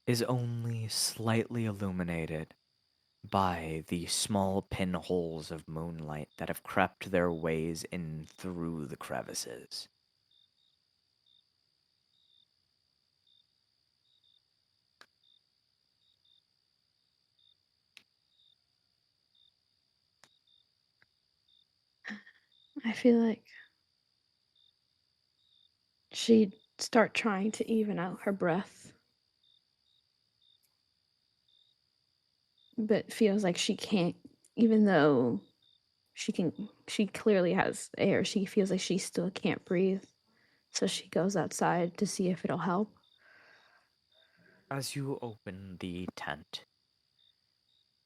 is only slightly illuminated by the small pinholes of moonlight that have crept their ways in through the crevices. I feel like she'd start trying to even out her breath, but feels like she can't, even though she clearly has air, she feels like she still can't breathe. So she goes outside to see if it'll help. As you open the tent,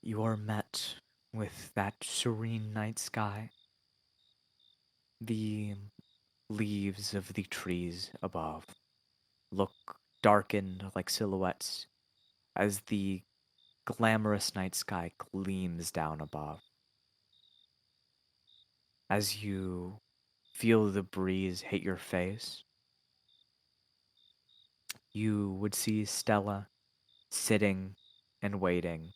you are met with that serene night sky. The leaves of the trees above look darkened like silhouettes as the glamorous night sky gleams down above. As you feel the breeze hit your face, you would see Stella sitting and waiting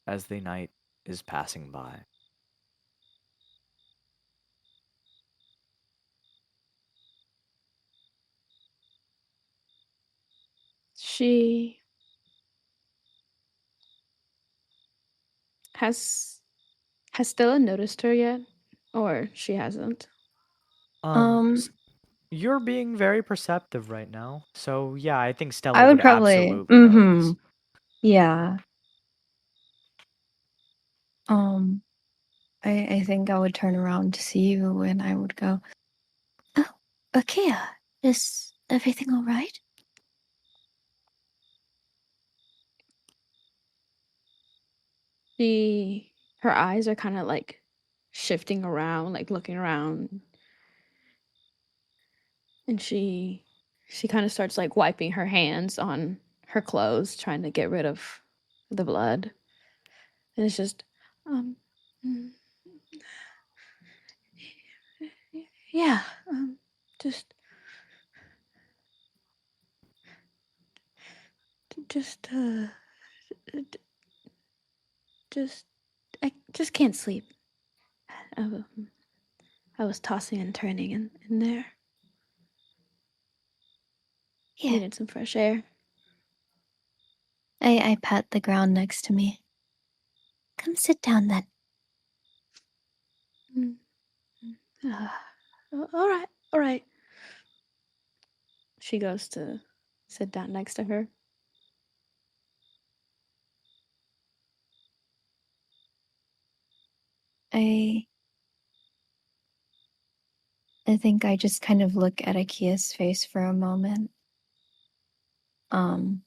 as the night is passing by. She has Stella noticed her yet, or she hasn't? Um, You're being very perceptive right now, so yeah, I think Stella I would would probably, absolutely notice. yeah. Um, I think I would turn around to see you and I would go, "Oh, Akia, is everything all right?" Her eyes are kind of like shifting around, like looking around, and she kind of starts like wiping her hands on her clothes, trying to get rid of the blood. And it's just, um, mm, yeah, just, just, d- just, I just can't sleep. Um, I was tossing and turning in there. Yeah. Needed some fresh air. I pat the ground next to me. Come sit down then. Mm, all right, all right. She goes to sit down next to her. I think I just kind of look at Akia's face for a moment. Um,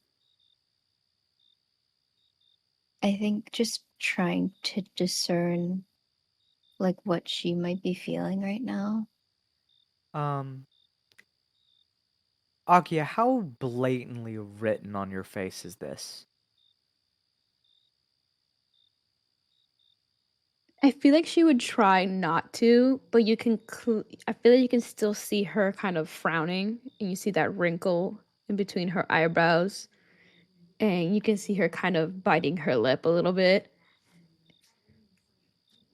I think just trying to discern like what she might be feeling right now. Akia, how blatantly written on your face is this? I feel like she would try not to, but you can. I feel like you can still see her kind of frowning, and you see that wrinkle in between her eyebrows, and you can see her kind of biting her lip a little bit.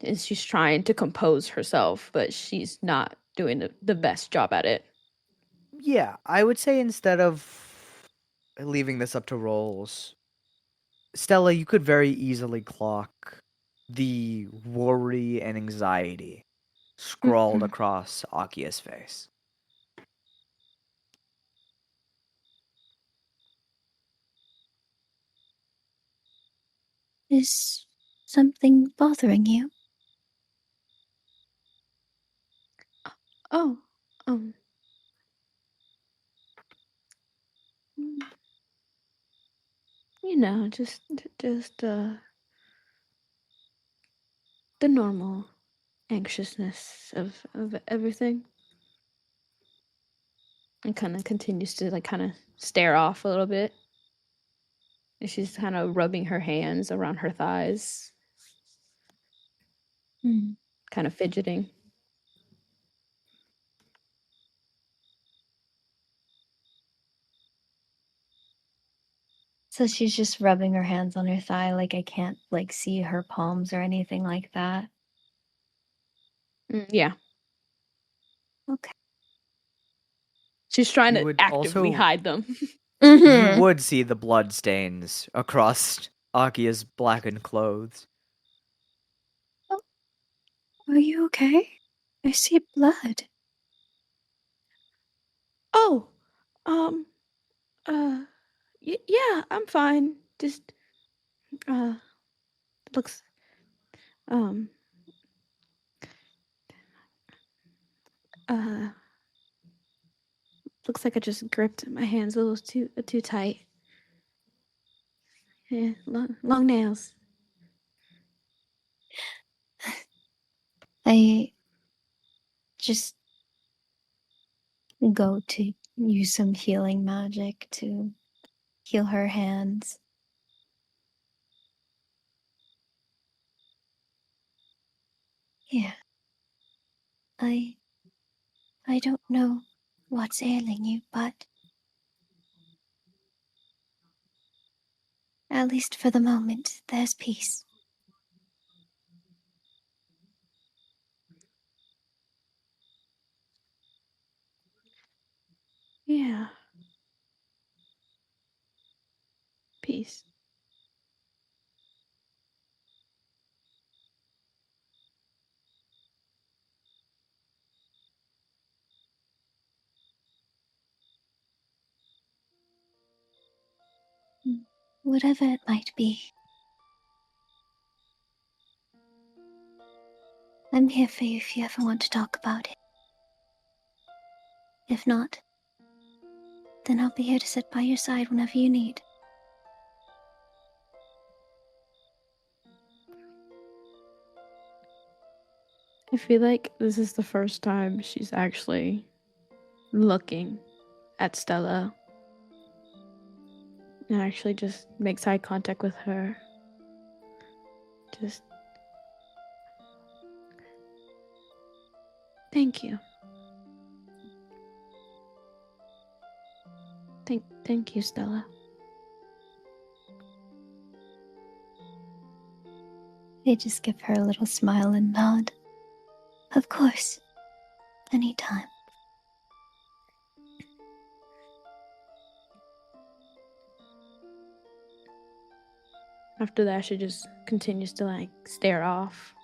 And she's trying to compose herself, but she's not doing the best job at it. Yeah, I would say instead of leaving this up to rolls, Stella, you could very easily clock the worry and anxiety scrawled Mhm. across Akia's face. Is something bothering you? Oh, um, mm, just the normal anxiousness of everything. And kind of continues to like kind of stare off a little bit. And she's kind of rubbing her hands around her thighs, Hmm. kind of fidgeting. So she's just rubbing her hands on her thigh, like I can't like see her palms or anything like that. Yeah. Okay. She's trying You to would actively also hide them. you Mm-hmm. would see the blood stains across Akia's blackened clothes. Are you okay? I see blood. Oh, um, uh, yeah, I'm fine. Just, uh, looks, um, uh, looks like I just gripped my hands a little too tight. Yeah, long nails. I just go to use some healing magic to heal her hands. Yeah. I I don't know what's ailing you, but at least for the moment, there's peace. Yeah, peace. Whatever it might be. I'm here for you if you ever want to talk about it. If not, then I'll be here to sit by your side whenever you need. I feel like this is the first time she's actually looking at Stella and actually just makes eye contact with her. Just thank you. Thank you, Stella. They just give her a little smile and nod. Of course. Anytime. After that, she just continues to like stare off,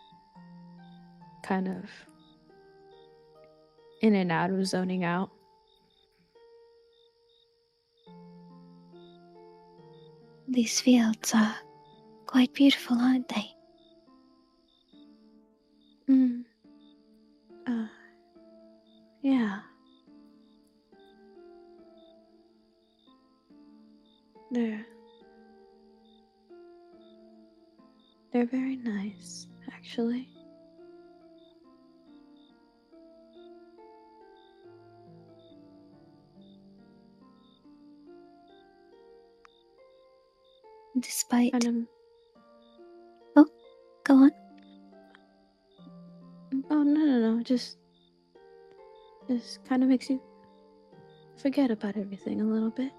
kind of in and out of zoning out. These fields are quite beautiful, aren't they? Mm. Uh, yeah. There. They're very nice, actually. Despite. And Oh, go on. oh no, just kind of makes you forget about everything a little bit.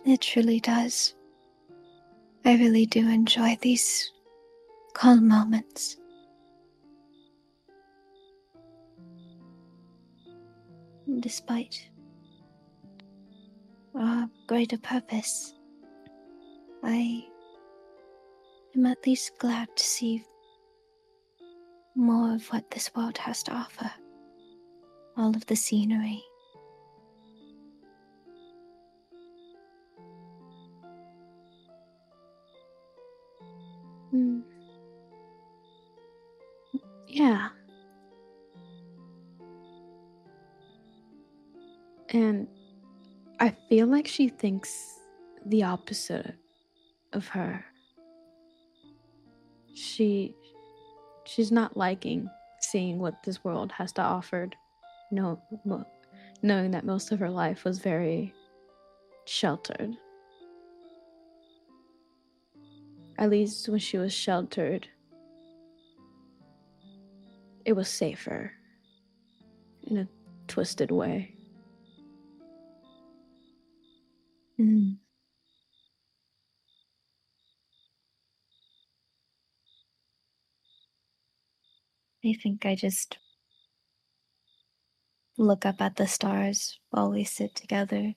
It truly does. I really do enjoy these calm moments. Despite our greater purpose, I am at least glad to see more of what this world has to offer. All of the scenery. Mm. Yeah. And I feel like she thinks the opposite of her. She's not liking seeing what this world has to offer. No, knowing that most of her life was very sheltered. At least when she was sheltered, it was safer in a twisted way. I think I just look up at the stars while we sit together.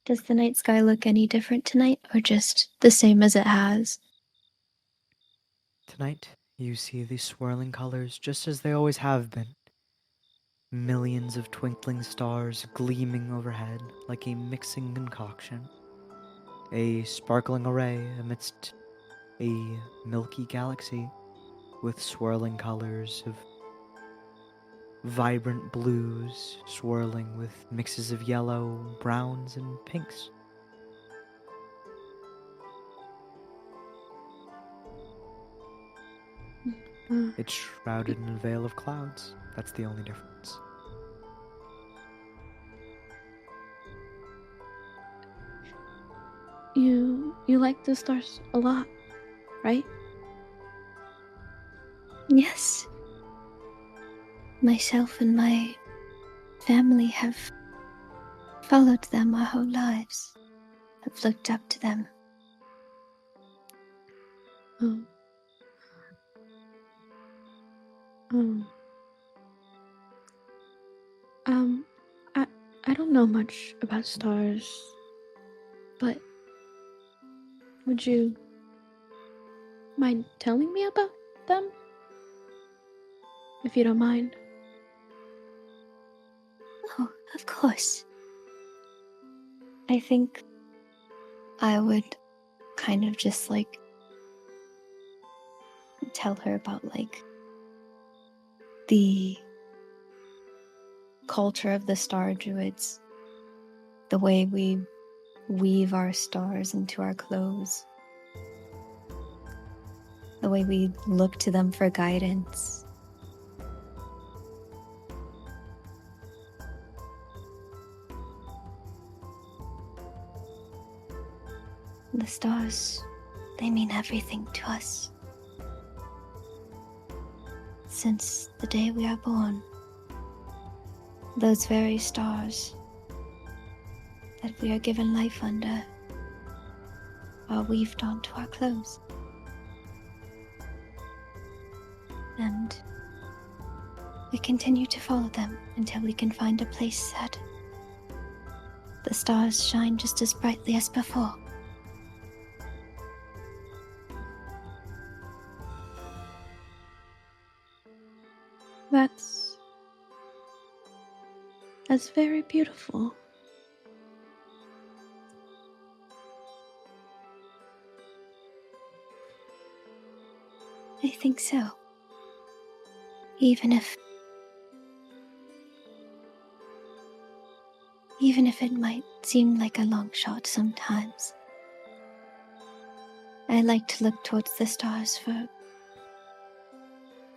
Does the night sky look any different tonight, or just the same as it has? Tonight, you see these swirling colors just as they always have been. Millions of twinkling stars gleaming overhead like a mixing concoction. A sparkling array amidst a milky galaxy with swirling colors of vibrant blues swirling with mixes of yellow, browns, and pinks. It's shrouded in a veil of clouds. That's the only difference. You like the stars a lot, right? Yes. Myself and my family have followed them our whole lives, have looked up to them. Um, um, um, I don't know much about stars, but would you mind telling me about them? If you don't mind. Oh, of course. I think I would kind of just like tell her about like the culture of the star druids, the way we weave our stars into our clothes, the way we look to them for guidance. The stars, they mean everything to us. Since the day we are born, those very stars that we are given life under are weaved onto our clothes. And we continue to follow them until we can find a place that the stars shine just as brightly as before. That's very beautiful. I think so. Even if even if it might seem like a long shot sometimes. I like to look towards the stars for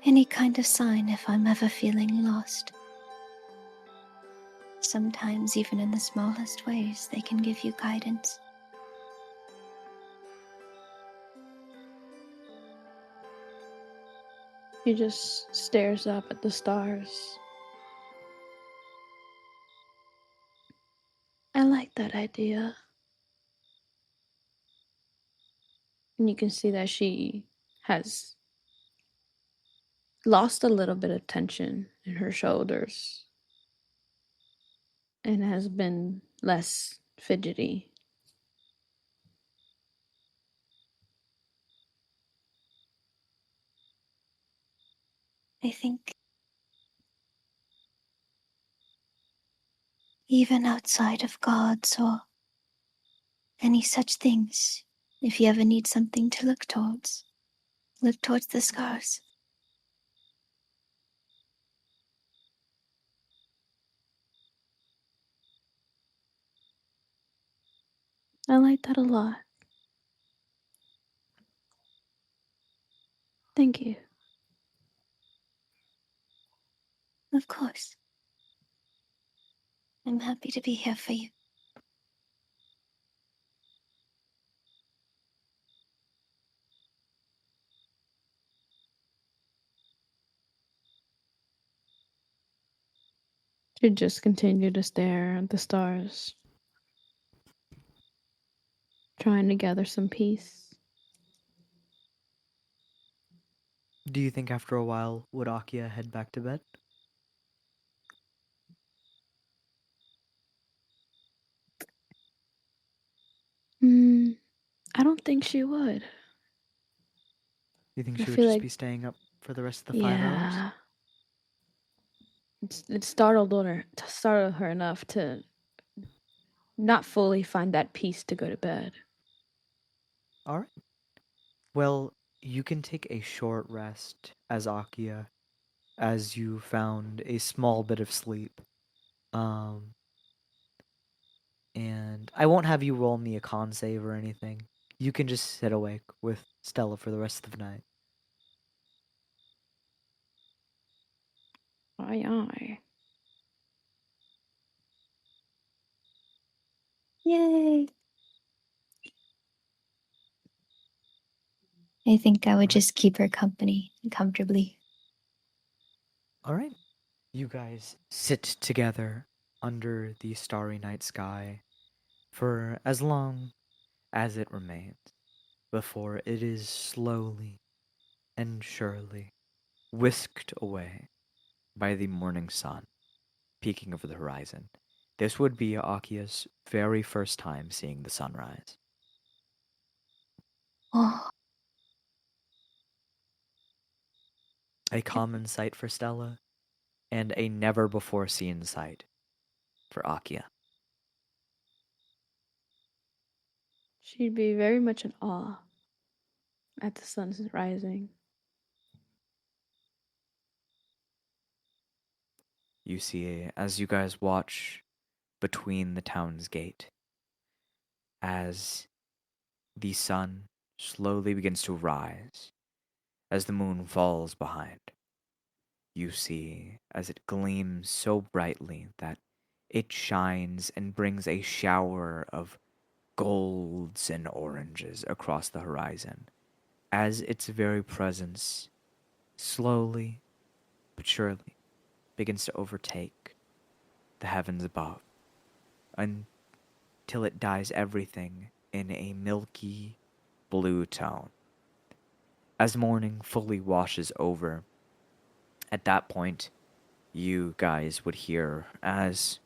any kind of sign if I'm ever feeling lost. Sometimes, even in the smallest ways, they can give you guidance. She just stares up at the stars. I like that idea. And you can see that she has lost a little bit of tension in her shoulders and has been less fidgety. I think even outside of gods or any such things, if you ever need something to look towards the scars. I like that a lot. Thank you. Of course. I'm happy to be here for you. She just continued to stare at the stars, trying to gather some peace. Do you think after a while would Akia head back to bed? I don't think she would. You think I she would feel just like, be staying up for the rest of the 5 hours? yeah, it startled her enough to not fully find that peace to go to bed. All right. Well, you can take a short rest as Akia, as you found a small bit of sleep. And I won't have you roll me a con save or anything. You can just sit awake with Stella for the rest of the night. Aye, aye. Yay! I think I would Alright. just keep her company comfortably. All right. You guys sit together under the starry night sky for as long as it remains before it is slowly and surely whisked away by the morning sun peeking over the horizon. This would be Akia's very first time seeing the sunrise. Oh, A common sight for Stella, and a never before seen sight for Akia. She'd be very much in awe at the sun's rising. You see, as you guys watch between the town's gate, as the sun slowly begins to rise, as the moon falls behind, you see as it gleams so brightly that it shines and brings a shower of golds and oranges across the horizon, as its very presence slowly but surely begins to overtake the heavens above until it dyes everything in a milky blue tone. As morning fully washes over, at that point, you guys would hear as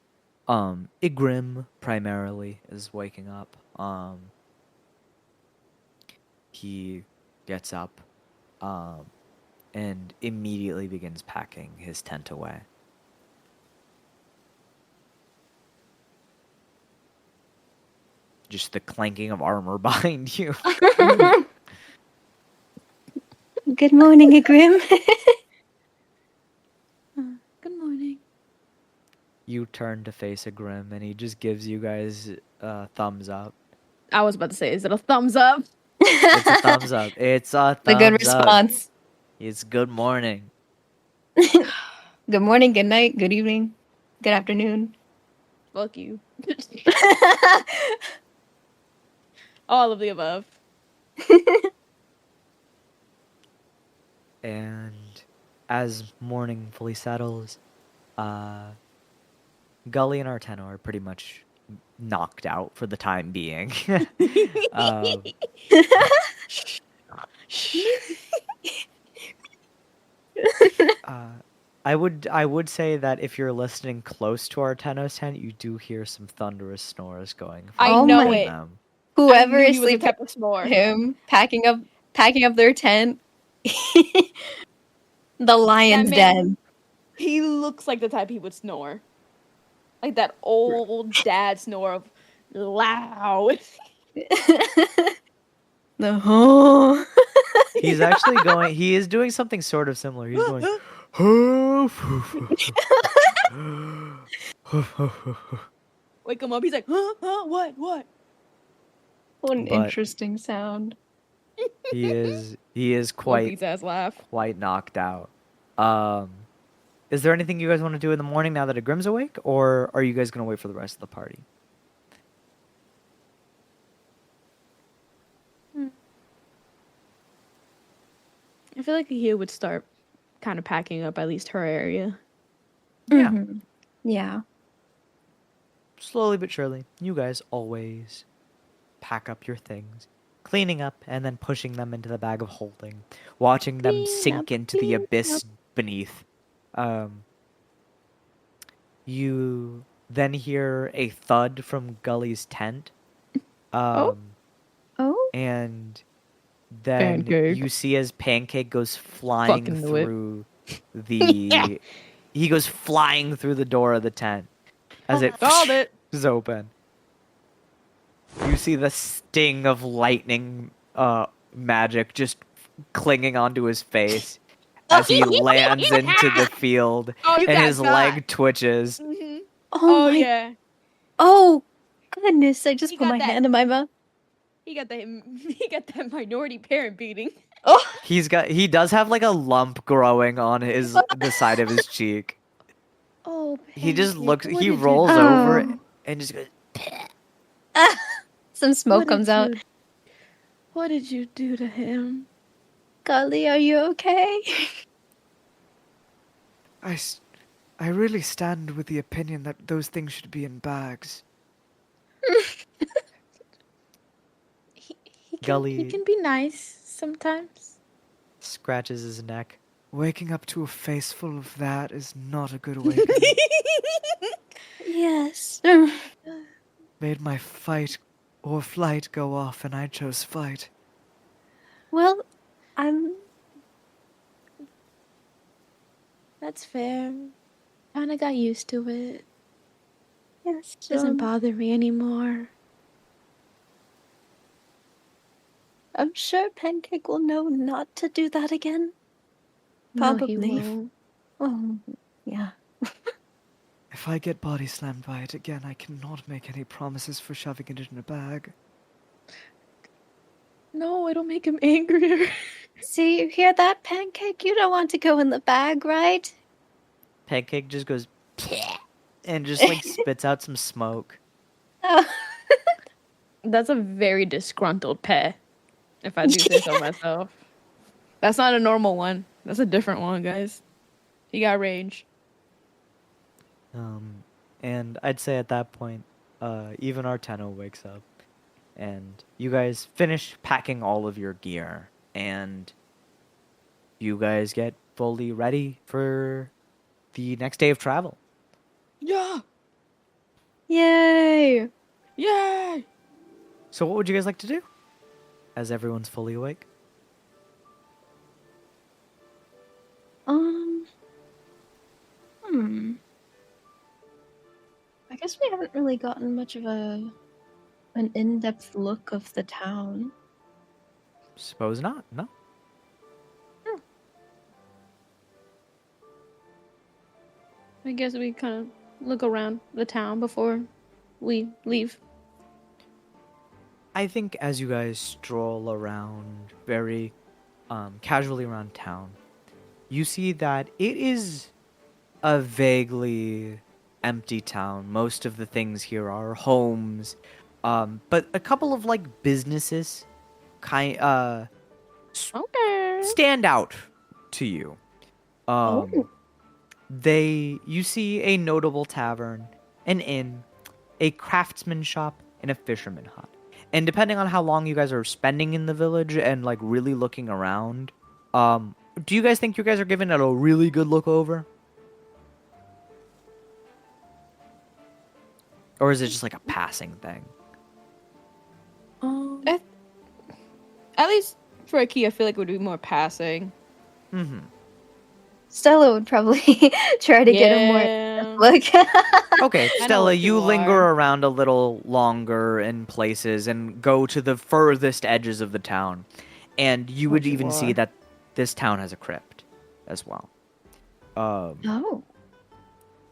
Igrim primarily is waking up. He gets up and immediately begins packing his tent away. Just the clanking of armor behind you. good morning, Igrim. Good morning. You turn to face a Grim, and he just gives you guys a thumbs up. I was about to say, is it a thumbs up? It's a thumbs up. It's a The good thumbs up. response. It's good morning. Good morning, good night, good evening, good afternoon. Fuck you. All of the above. And as morning fully settles, Gully and Arteno are pretty much knocked out for the time being. Um, I would say that if you're listening close to Arteno's tent, you do hear some thunderous snores going. From I Oh know my- it. them. Whoever I knew is he was a sleeping type of snore. with him, packing up their tent. The lion's man- den. He looks like the type he would snore. Like that old dad snore of loud. The whole. He's actually going. He is doing something sort of similar. He's going. Wake him up. He's like, huh? What? What an But- interesting sound. He is Quite quite ass laugh. knocked out. Is there anything you guys want to do in the morning now that a Grim's awake, or are you guys gonna wait for the rest of the party? I feel like he would start kind of packing up at least her area. Yeah. Mhm. Yeah. Slowly but surely, you guys always pack up your things, cleaning up and then pushing them into the bag of holding, watching them Clean sink up, into the clean abyss beneath. You then hear a thud from Gully's tent. Oh. And then Pancake. you see as Pancake goes flying Fucking knew it. through the he goes flying through the door of the tent as it Called it. is open. You see the sting of lightning magic just clinging onto his face as he lands into the field Oh, you and got his got. leg twitches. Mm-hmm. Oh, my. Yeah. Oh, goodness. I just He put got my that. hand in my mouth. He got that minority parent beating. Oh. He does have like a lump growing on the side of his cheek. Oh, He just Pancake, looks what he did you rolls do? over Oh. and just goes Some smoke What comes did out. you- What did you do to him? Golly, are you okay? I really stand with the opinion that those things should be in bags. He Gully- can be nice sometimes. scratches his neck. Waking up to a face full of that is not a good awakening. Yes. Made my fight or flight go off, and I chose fight. Well, I'm. That's fair. Kinda got used to it. Yes. Doesn't bother me anymore. I'm sure Pancake will know not to do that again. No, Probably. he won't. Oh, yeah. If I get body slammed by it again, I cannot make any promises for shoving it in a bag. No, it'll make him angrier. See, you hear that, Pancake? You don't want to go in the bag, right? Pancake just goes and just like spits out some smoke. Oh. That's a very disgruntled pet, if I do say so myself. That's not a normal one. That's a different one, guys. He got rage. And I'd say at that point, even Arteno wakes up, and you guys finish packing all of your gear, and you guys get fully ready for the next day of travel. Yeah! Yay! Yay! So what would you guys like to do? As everyone's fully awake? I guess we haven't really gotten much of an in-depth look of the town. Suppose not, no? I guess we kind of look around the town before we leave? I think as you guys stroll around very casually around town, you see that it is a vaguely empty town. Most of the things here are homes, but a couple of like businesses Okay. stand out to you. You see a notable tavern, an inn, a craftsman shop, and a fisherman hut. And depending on how long you guys are spending in the village and like really looking around, do you guys think you guys are giving it a really good look over? Or is it just like a passing thing? At least for a key, I feel like it would be more passing. Mm-hmm. Stella would probably try to get a more look. Okay, know Stella, what you you linger are. around a little longer in places and go to the furthest edges of the town. And you would What you even see are. that this town has a crypt as well. Oh.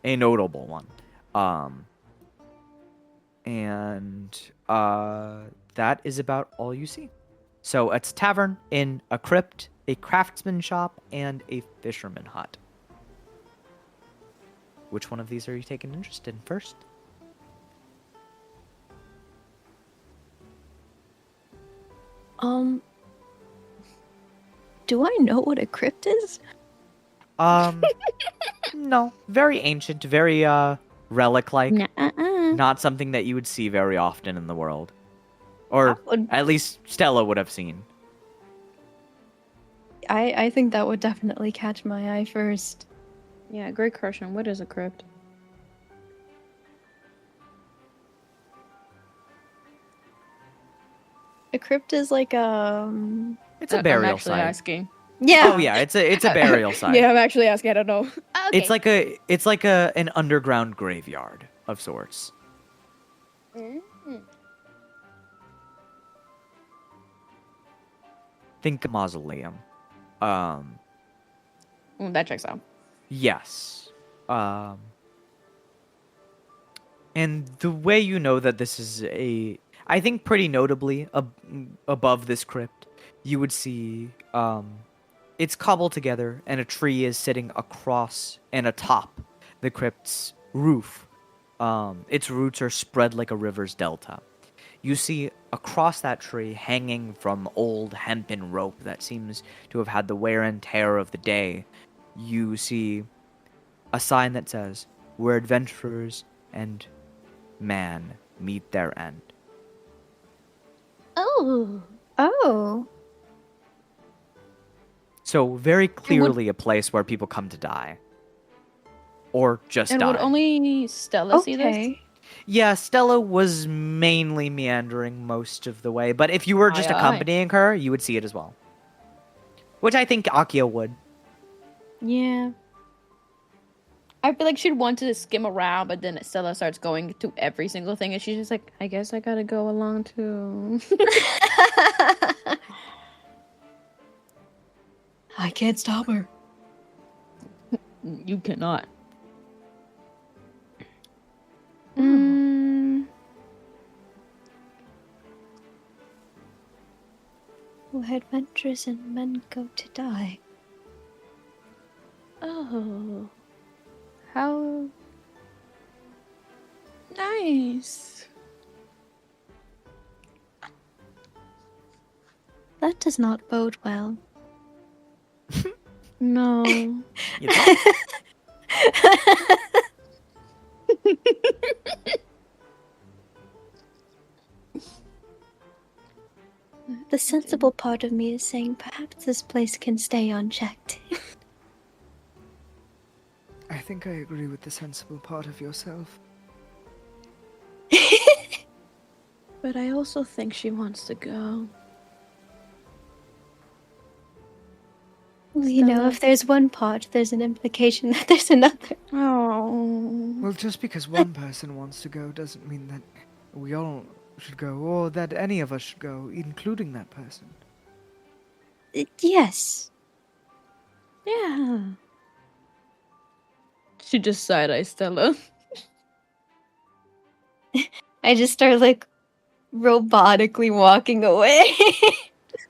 A notable one. And that is about all you see. So it's a tavern, in a crypt, a craftsman shop, and a fisherman hut. Which one of these are you taking interest in first? Do I know what a crypt is? No. Very ancient, very relic-like. Nuh-uh. Not something that you would see very often in the world. Or would- at least Stella would have seen. I think that would definitely catch my eye first. Yeah, great question. What is a crypt? A crypt is like It's a I'm burial actually site. asking. yeah. Oh yeah, it's a burial site. Yeah, I'm actually asking. I don't know. It's like an underground graveyard of sorts. Think a mausoleum. That checks out. Yes. And the way you know that this is I think pretty notably above this crypt, you would see it's cobbled together and a tree is sitting across and atop the crypt's roof. Its roots are spread like a river's delta. You see across that tree, hanging from old hempen rope that seems to have had the wear and tear of the day, you see a sign that says, "Where adventurers and man meet their end." Oh. Oh. So very clearly a place where people come to die. Or just And die. would only Stella see this? Okay. Yeah, Stella was mainly meandering most of the way, but if you were just Aye, aye. accompanying her, you would see it as well. Which I think Akio would. Yeah. I feel like she'd want to skim around, but then Stella starts going to every single thing, and she's just like, I guess I gotta go along too. I can't stop her. You cannot. Where adventurers and men go to die. Oh. How nice. That does not bode well. No. You know? The sensible part of me is saying perhaps this place can stay unchecked. I think I agree with the sensible part of yourself. But I also think she wants to go. Well, you know, Stella. if there's one part, there's an implication that there's another. Oh. Well, just because one person wants to go doesn't mean that we all should go, or that any of us should go, including that person. Yes. Yeah. She just side-eyes Stella. I just start like robotically walking away.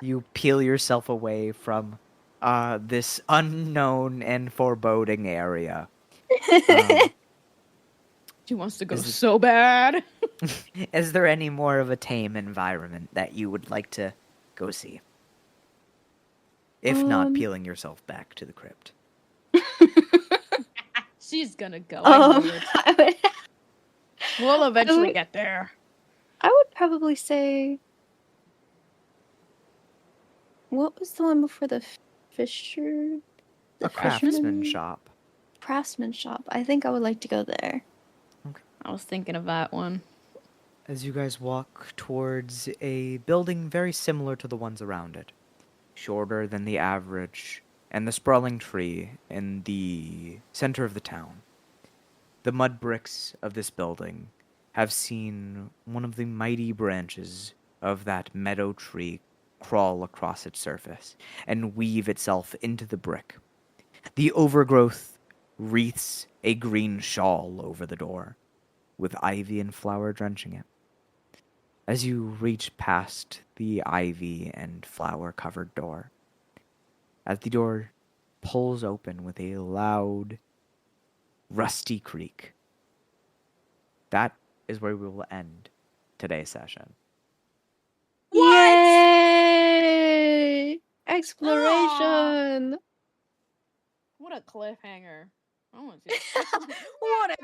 You peel yourself away from this unknown and foreboding area. She wants to go Is it- so bad. Is there any more of a tame environment that you would like to go see? If not, peeling yourself back to the crypt. She's gonna go. I knew it. I would, We'll eventually would- get there. I would probably say. What was the one before the Fisher? The A craftsman fisherman shop. Craftsman shop. I think I would like to go there. I was thinking of that one. As you guys walk towards a building very similar to the ones around it, shorter than the average, and the sprawling tree in the center of the town. The mud bricks of this building have seen one of the mighty branches of that meadow tree crawl across its surface and weave itself into the brick. The overgrowth wreaths a green shawl over the door, with ivy and flower drenching it. As you reach past the ivy and flower-covered door, as the door pulls open with a loud, rusty creak, that is where we will end today's session. Yay! Exploration! What a cliffhanger. I want to see. What a